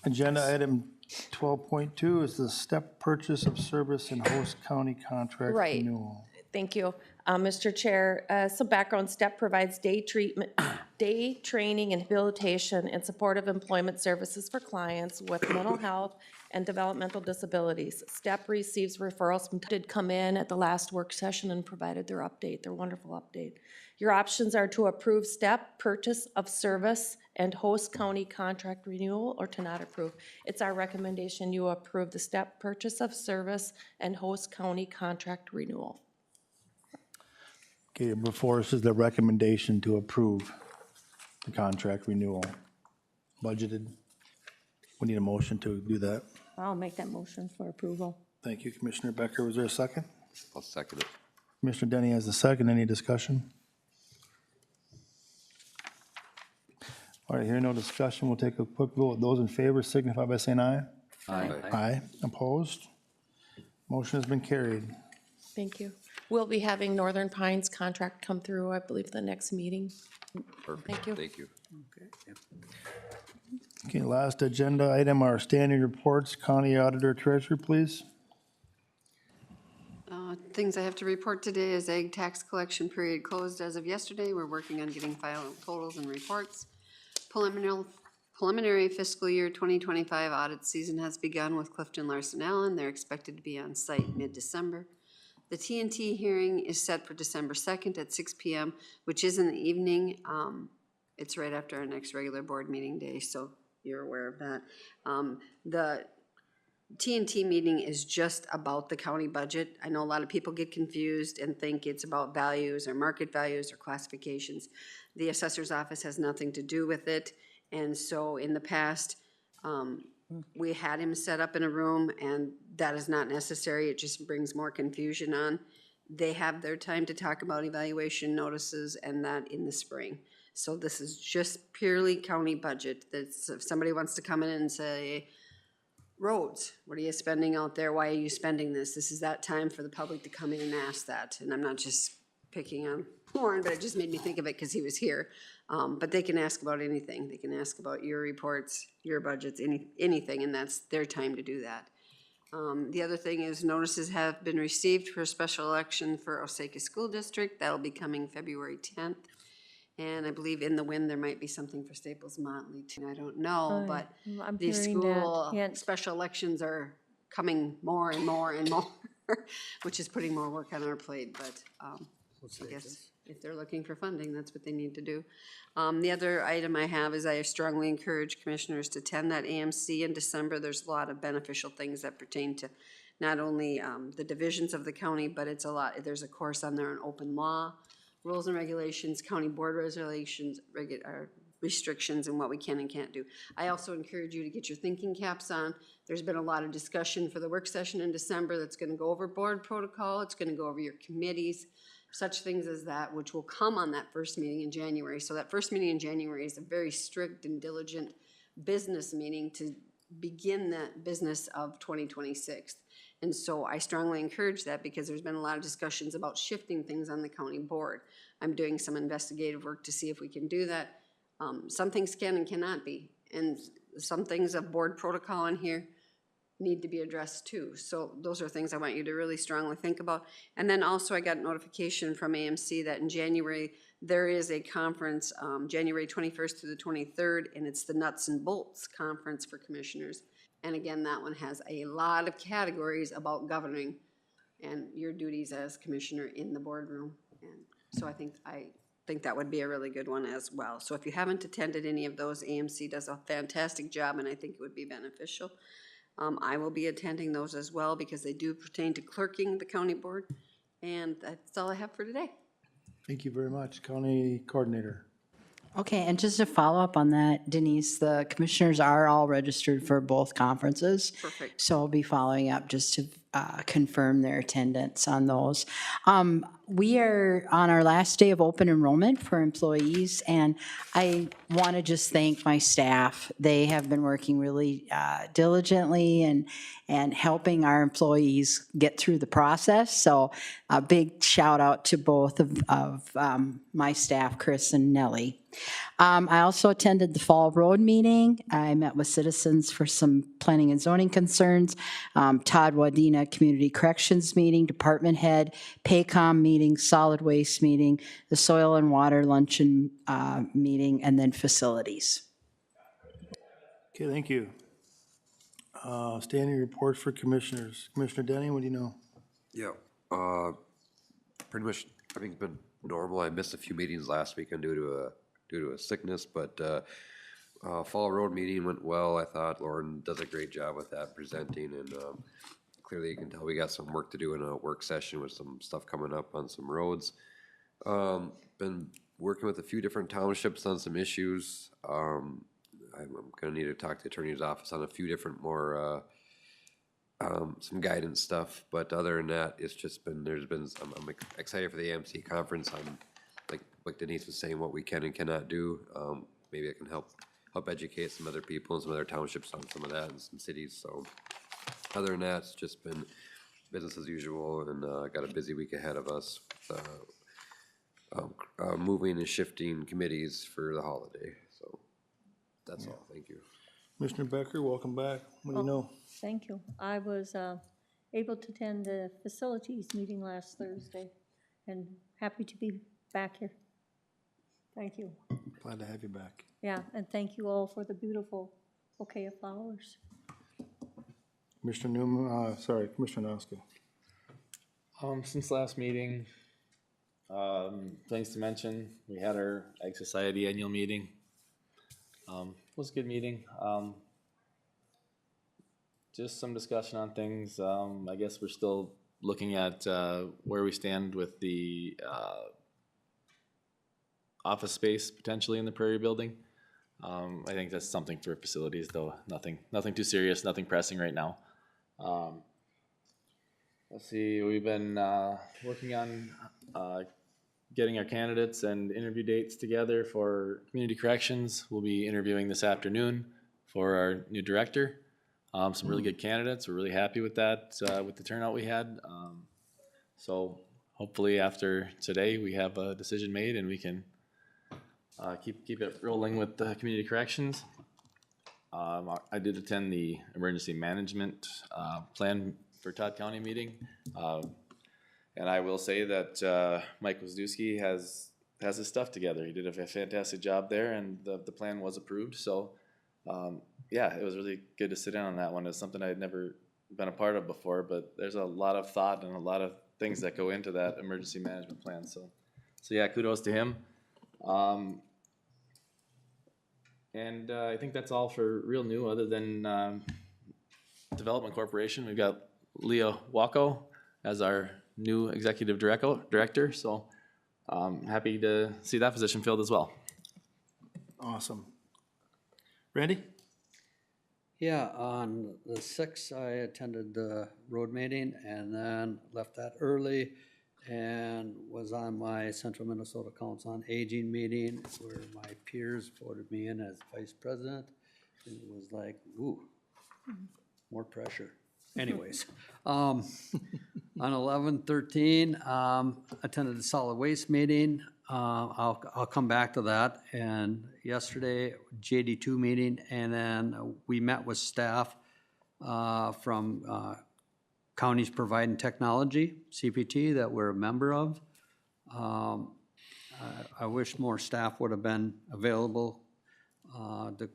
Agenda item 12.2 is the step purchase of service and host county contract Right. renewal. Thank you. Mr. Chair, some background. STEP provides day training and rehabilitation and supportive employment services for clients with mental health and developmental disabilities. STEP receives referrals from, did come in at the last work session and provided their update, their wonderful update. Your options are to approve STEP purchase of service and host county contract renewal, or to not approve. It's our recommendation you approve the STEP purchase of service and host county contract renewal. Okay, before us is the recommendation to approve the contract renewal. Budgeted. We need a motion to do that. I'll make that motion for approval. Thank you, Commissioner Becker. Was there a second? I'll second it. Commissioner Denny has a second. Any discussion? All right, here no discussion. We'll take a quick vote. Those in favor signify by saying aye. Aye. Aye. Opposed? Motion has been carried. Thank you. We'll be having Northern Pines contract come through, I believe, the next meeting. Perfect. Thank you. Thank you. Okay, last agenda item, our standing reports. County Auditor Treasurer, please. Things I have to report today is ag tax collection period closed as of yesterday. We're working on getting final totals and reports. Preliminary fiscal year 2025 audit season has begun with Clifton Larson Allen. They're expected to be on site mid-December. The TNT hearing is set for December 2nd at 6 p.m., which is in the evening. It's right after our next regular board meeting day, so you're aware of that. The TNT meeting is just about the county budget. I know a lot of people get confused and think it's about values or market values or classifications. The assessor's office has nothing to do with it, and so in the past, we had him set up in a room, and that is not necessary. It just brings more confusion on. They have their time to talk about evaluation notices and that in the spring. So this is just purely county budget. That's, if somebody wants to come in and say, roads, what are you spending out there? Why are you spending this? This is that time for the public to come in and ask that. And I'm not just picking on Warren, but it just made me think of it because he was here. But they can ask about anything. They can ask about your reports, your budgets, anything, and that's their time to do that. The other thing is notices have been received for a special election for Osaka School District. That'll be coming February 10th. And I believe in the wind, there might be something for Staples Motley too. I don't know, but I'm these hearing that. school Can't- special elections are coming more and more and more, which is putting more work on our plate, but I guess if they're looking for funding, that's what they need to do. The other item I have is I strongly encourage commissioners to attend that AMC in December. There's a lot of beneficial things that pertain to not only the divisions of the county, but it's a lot, there's a course on there on open law, rules and regulations, county board regulations, restrictions, and what we can and can't do. I also encourage you to get your thinking caps on. There's been a lot of discussion for the work session in December that's gonna go over board protocol, it's gonna go over your committees, such things as that, which will come on that first meeting in January. So that first meeting in January is a very strict and diligent business meeting to begin that business of 2026. And so I strongly encourage that because there's been a lot of discussions about shifting things on the county board. I'm doing some investigative work to see if we can do that. Some things can and cannot be, and some things of board protocol in here need to be addressed too. So those are things I want you to really strongly think about. And then also I got notification from AMC that in January, there is a conference, January 21st through the 23rd, and it's the Nuts and Bolts Conference for Commissioners. And again, that one has a lot of categories about governing and your duties as commissioner in the boardroom. And so I think that would be a really good one as well. So if you haven't attended any of those, AMC does a fantastic job, and I think it would be beneficial. I will be attending those as well because they do pertain to clerking the county board. And that's all I have for today. Thank you very much, County Coordinator. Okay, and just to follow up on that, Denise, the commissioners are all registered for both conferences. Perfect. So I'll be following up just to confirm their attendance on those. We are on our last day of open enrollment for employees, and I want to just thank my staff. They have been working really diligently and helping our employees get through the process. So a big shout out to both of my staff, Chris and Nellie. I also attended the Fall Road meeting. I met with citizens for some planning and zoning concerns. Todd Wadena Community Corrections meeting, department head, Paycom meeting, solid waste meeting, the soil and water luncheon meeting, and then facilities. Okay, thank you. Standing reports for commissioners. Commissioner Denny, what do you know? Yeah, pretty much everything's been normal. I missed a few meetings last weekend due to a sickness, but Fall Road meeting went well. I thought Lauren does a great job with that presenting, and clearly you can tell we got some work to do in a work session with some stuff coming up on some roads. Been working with a few different townships on some issues. I'm gonna need to talk to the attorney's office on a few different more some guidance stuff, but other than that, it's just been, I'm excited for the AMC conference. I'm like Denise was saying, what we can and cannot do. Maybe I can help educate some other people and some other townships on some of that in some cities. So other than that, it's just been business as usual, and got a busy week ahead of us. Moving and shifting committees for the holiday. So that's all. Thank you. Commissioner Becker, welcome back. What do you know? Thank you. I was able to attend the facilities meeting last Thursday, and happy to be back here. Thank you. Glad to have you back. Yeah, and thank you all for the beautiful bouquet of flowers. Commissioner Newman, Commissioner Noska. Since last meeting, things to mention, we had our Ag Society annual meeting. It was a good meeting. Just some discussion on things. I guess we're still looking at where we stand with the office space potentially in the Prairie Building. I think that's something for facilities, though. Nothing too serious, nothing pressing right now. Let's see, we've been working on getting our candidates and interview dates together for community corrections. We'll be interviewing this afternoon for our new director. Some really good candidates. We're really happy with that, with the turnout we had. So hopefully after today, we have a decision made and we can keep it rolling with the community corrections. I did attend the emergency management plan for Todd County meeting. And I will say that Mike Wisniewski has his stuff together. He did a fantastic job there, and the plan was approved. So yeah, it was really good to sit in on that one. It's something I had never been a part of before, but there's a lot of thought and a lot of things that go into that emergency management plan, so yeah, kudos to him. And I think that's all for real new, other than Development Corporation. We've got Leah Wacko as our new executive director, so happy to see that position filled as well. Awesome. Randy? Yeah, on the 6th, I attended the road meeting and then left that early and was on my Central Minnesota Council on Aging meeting where my peers voted me in as vice president. And it was like, ooh, more pressure. Anyways, on 11/13, attended the solid waste meeting. I'll come back to that. And yesterday, JD2 meeting, and then we met with staff from Counties Providing Technology, CPT, that we're a member of. I wish more staff would have been available to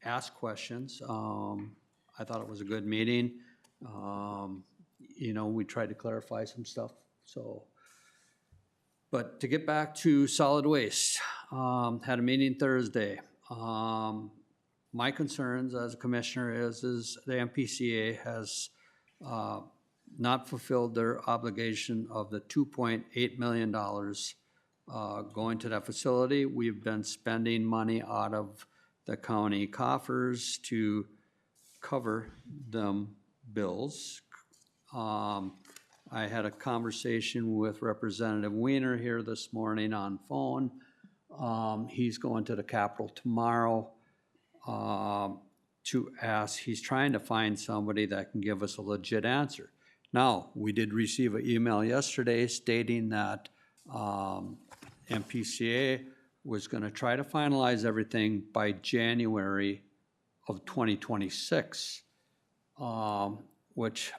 ask questions. I thought it was a good meeting. You know, we tried to clarify some stuff, so. But to get back to solid waste, had a meeting Thursday. My concerns as a commissioner is the MPCA has not fulfilled their obligation of the $2.8 million going to that facility. We've been spending money out of the county coffers to cover them bills. I had a conversation with Representative Weiner here this morning on phone. He's going to the Capitol tomorrow to ask, he's trying to find somebody that can give us a legit answer. Now, we did receive an email yesterday stating that MPCA was going to try to finalize everything by January of 2026, which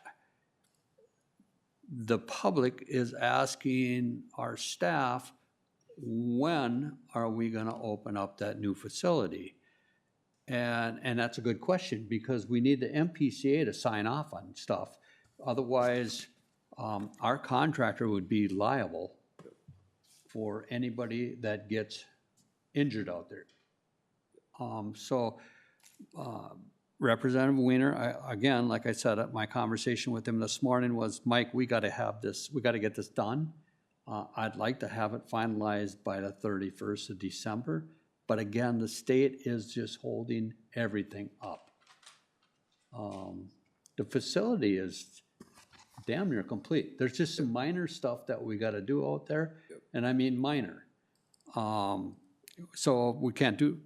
the public is asking our staff, when are we going to open up that new facility? And that's a good question, because we need the MPCA to sign off on stuff. Otherwise, our contractor would be liable for anybody that gets injured out there. Representative Weiner, again, like I said, my conversation with him this morning was, Mike, we gotta have this, we gotta get this done. I'd like to have it finalized by the 31st of December, but again, the state is just holding everything up. The facility is damn near complete. There's just some minor stuff that we gotta do out there, and I mean minor. So we can't do,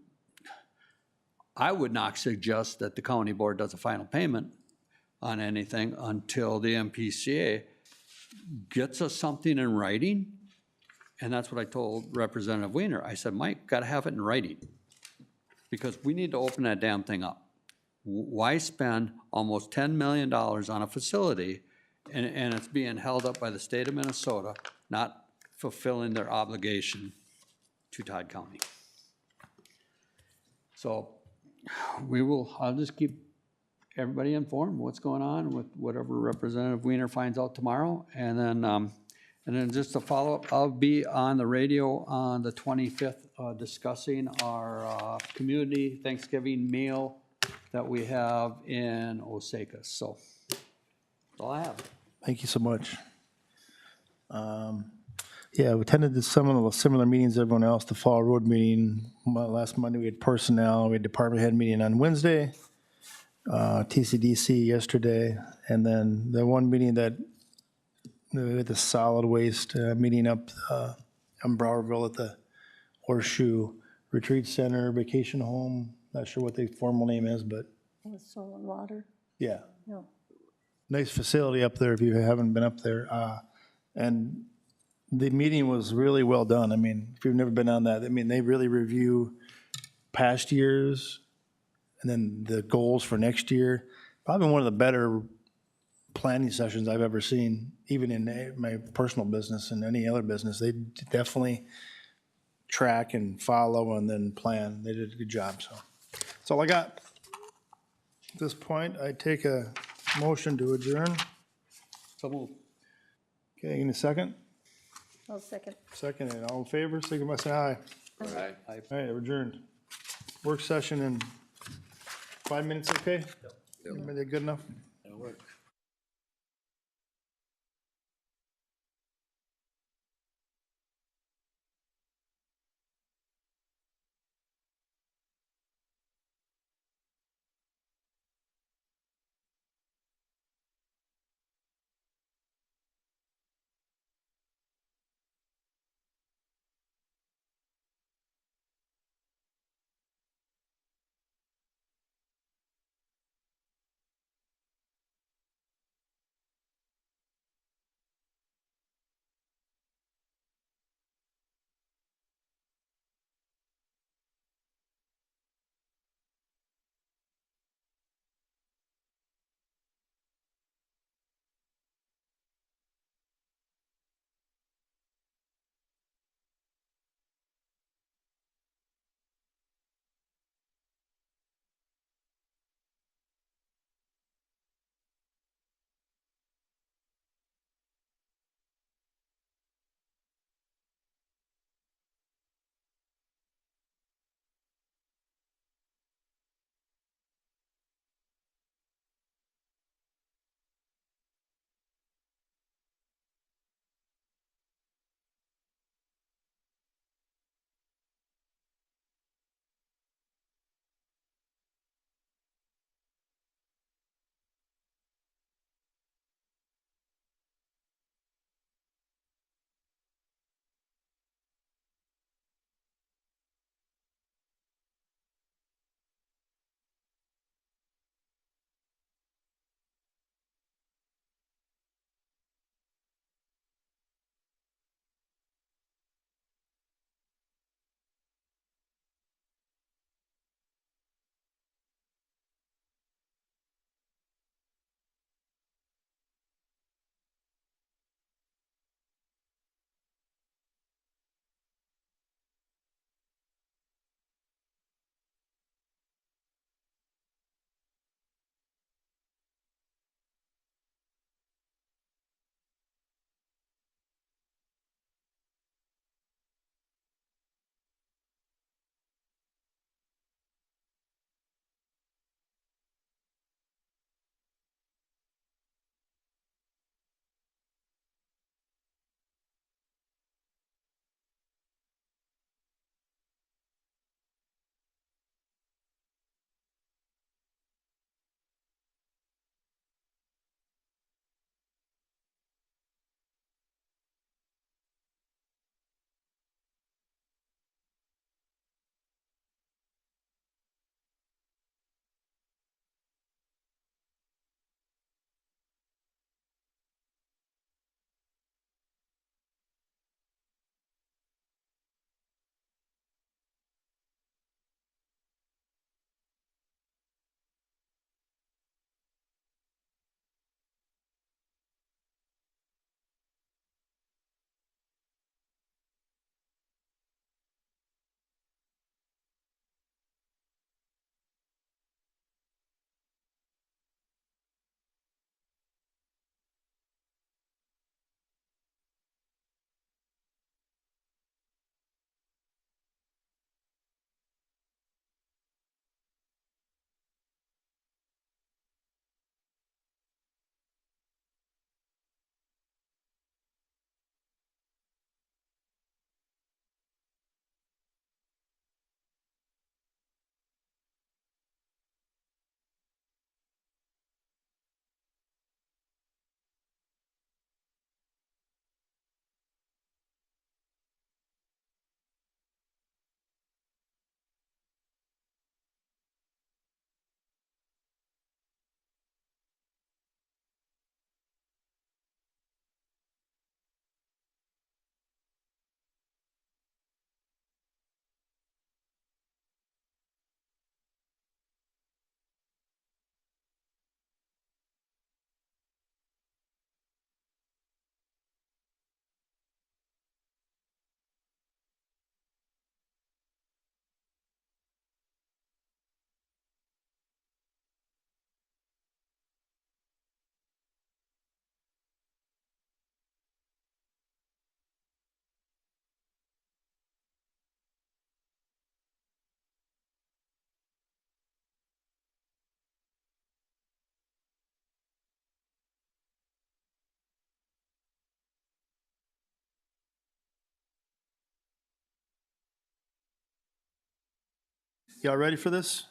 I would not suggest that the county board does a final payment on anything until the MPCA gets us something in writing. And that's what I told Representative Weiner. I said, Mike, gotta have it in writing, because we need to open that damn thing up. Why spend almost $10 million on a facility and it's being held up by the state of Minnesota, not fulfilling their obligation to Todd County? So I'll just keep everybody informed what's going on with whatever Representative Weiner finds out tomorrow. And then just to follow up, I'll be on the radio on the 25th discussing our community Thanksgiving meal that we have in Osaka. So that's all I have. Thank you so much. Yeah, we attended some of the similar meetings everyone else. The fall road meeting last Monday, we had personnel, we had department head meeting on Wednesday, TCDC yesterday, and then the one meeting that we had the solid waste meeting up in Browerville at the Horseshoe Retreat Center Vacation Home. Not sure what the formal name is, but Soil and water. yeah, No. nice facility up there if you haven't been up there. And the meeting was really well done. I mean, if you've never been on that, I mean, they really review past years and then the goals for next year. Probably one of the better planning sessions I've ever seen, even in my personal business and any other business. They definitely track and follow and then plan. They did a good job, so. That's all I got. At this point, I take a motion to adjourn. So moved. Okay, in a second? I'll second. Second, and all in favor, signify by saying aye. Aye. All right, we're adjourned. Work session in 5 minutes, okay? Everybody good enough? That'll work. Y'all ready for this?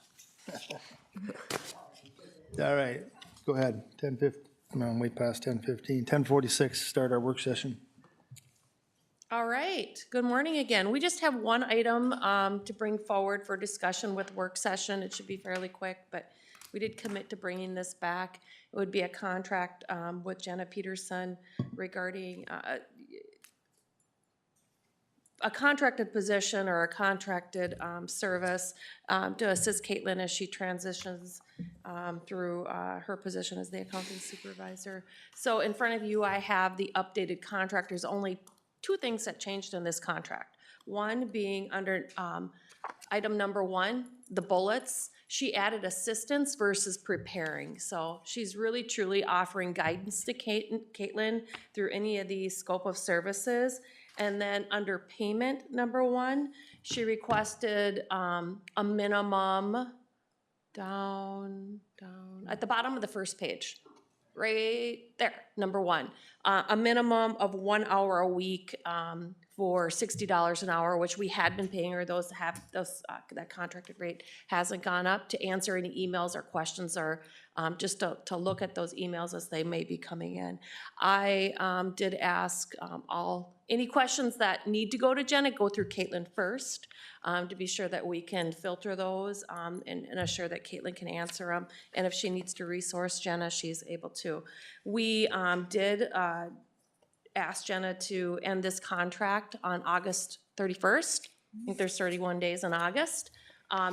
All right, go ahead. 10:50, no, I'm way past 10:15. 10:46, start our work session. All right, good morning again. We just have one item to bring forward for discussion with work session. It should be fairly quick, but we did commit to bringing this back. It would be a contract with Jenna Peterson regarding a contracted position or a contracted service to assist Caitlin as she transitions through her position as the accounting supervisor. So in front of you, I have the updated contract. There's only two things that changed in this contract. One being under item number 1, the bullets. She added assistance versus preparing. So she's really truly offering guidance to Caitlin through any of the scope of services. And then under payment number 1, she requested a minimum down at the bottom of the first page. Right there, number 1, a minimum of 1 hour a week for $60 an hour, which we had been paying her. That contracted rate hasn't gone up. To answer any emails or questions, or just to look at those emails as they may be coming in. I did ask any questions that need to go to Jenna, go through Caitlin first, to be sure that we can filter those and assure that Caitlin can answer them. And if she needs to resource Jenna, she's able to. We did ask Jenna to end this contract on August 31st. I think there's 31 days in August.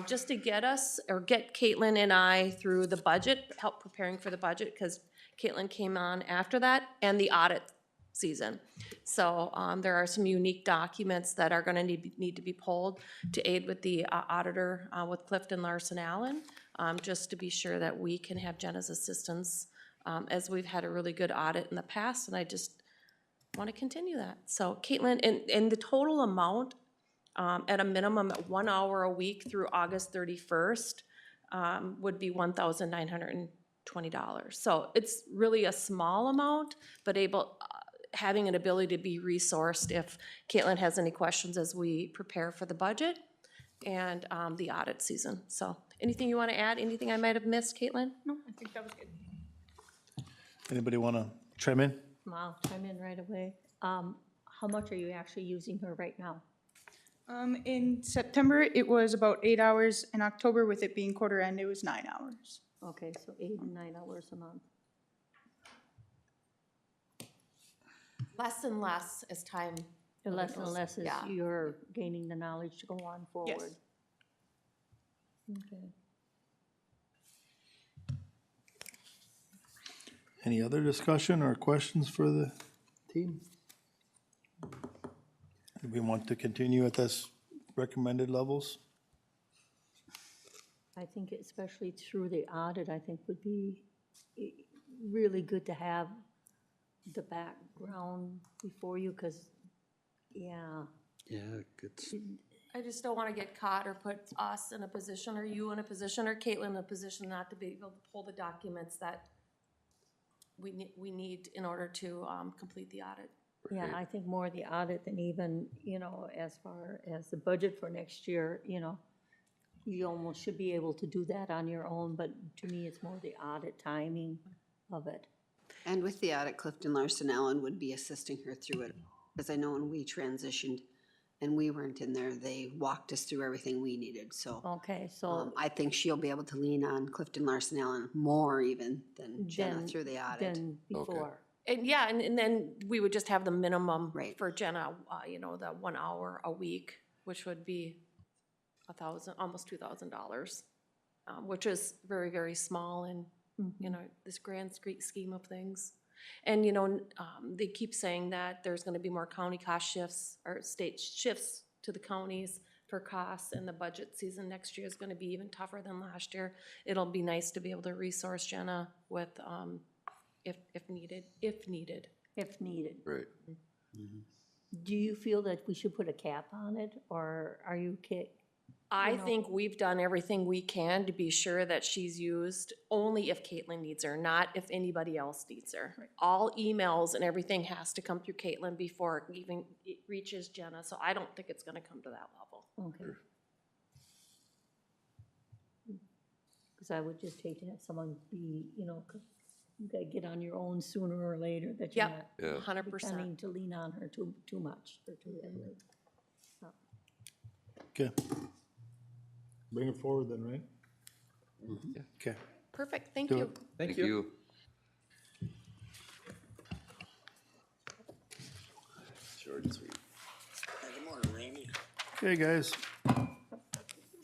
Just to get us, or get Caitlin and I through the budget, help preparing for the budget, because Caitlin came on after that, and the audit season. So there are some unique documents that are gonna need to be pulled to aid with the auditor with Clifton Larson Allen, just to be sure that we can have Jenna's assistance, as we've had a really good audit in the past, and I just want to continue that. So Caitlin, and the total amount at a minimum at 1 hour a week through August 31st would be $1,920. So it's really a small amount, but having an ability to be resourced if Caitlin has any questions as we prepare for the budget and the audit season. So anything you want to add? Anything I might have missed, Caitlin? No, I think that was good. Anybody want to chime in? I'll chime in right away. How much are you actually using her right now? In September, it was about 8 hours. In October, with it being quarter end, it was 9 hours. Okay, so 8 and 9 hours a month. Less and less as time. Less and less as Yeah. you're gaining the knowledge to go on forward. Okay. Any other discussion or questions for the team? Do we want to continue at this recommended levels? I think especially through the audit, I think would be really good to have the background before you, because, yeah. Yeah, good. I just don't want to get caught or put us in a position, or you in a position, or Caitlin in a position not to be able to pull the documents that we need in order to complete the audit. Yeah, I think more the audit than even, as far as the budget for next year, you almost should be able to do that on your own, but to me, it's more the audit timing of it. And with the audit, Clifton Larson Allen would be assisting her through it. Because I know when we transitioned and we weren't in there, they walked us through everything we needed, so. Okay, so. I think she'll be able to lean on Clifton Larson Allen more even than Jenna through the audit. Than before. And yeah, and then we would just have the minimum for Jenna, the 1 hour a week, which would be almost $2,000, which is very, very small in, this grand scheme of things. And, they keep saying that there's gonna be more county cost shifts or state shifts to the counties for costs, and the budget season next year is gonna be even tougher than last year. It'll be nice to be able to resource Jenna with, if needed. If needed. Right. Do you feel that we should put a cap on it, or are you I think we've done everything we can to be sure that she's used only if Caitlin needs her, not if anybody else needs her. Right. All emails and everything has to come through Caitlin before it even reaches Jenna, so I don't think it's gonna come to that level. Okay. Because I would just hate to have someone be, you know, 'cause you gotta get on your own sooner or later, that you're Yep, not 100%. pretending to lean on her too much or too heavily. Okay. Bring it forward then, right? Okay. Perfect, thank Do you. it. Thank you. Okay, guys.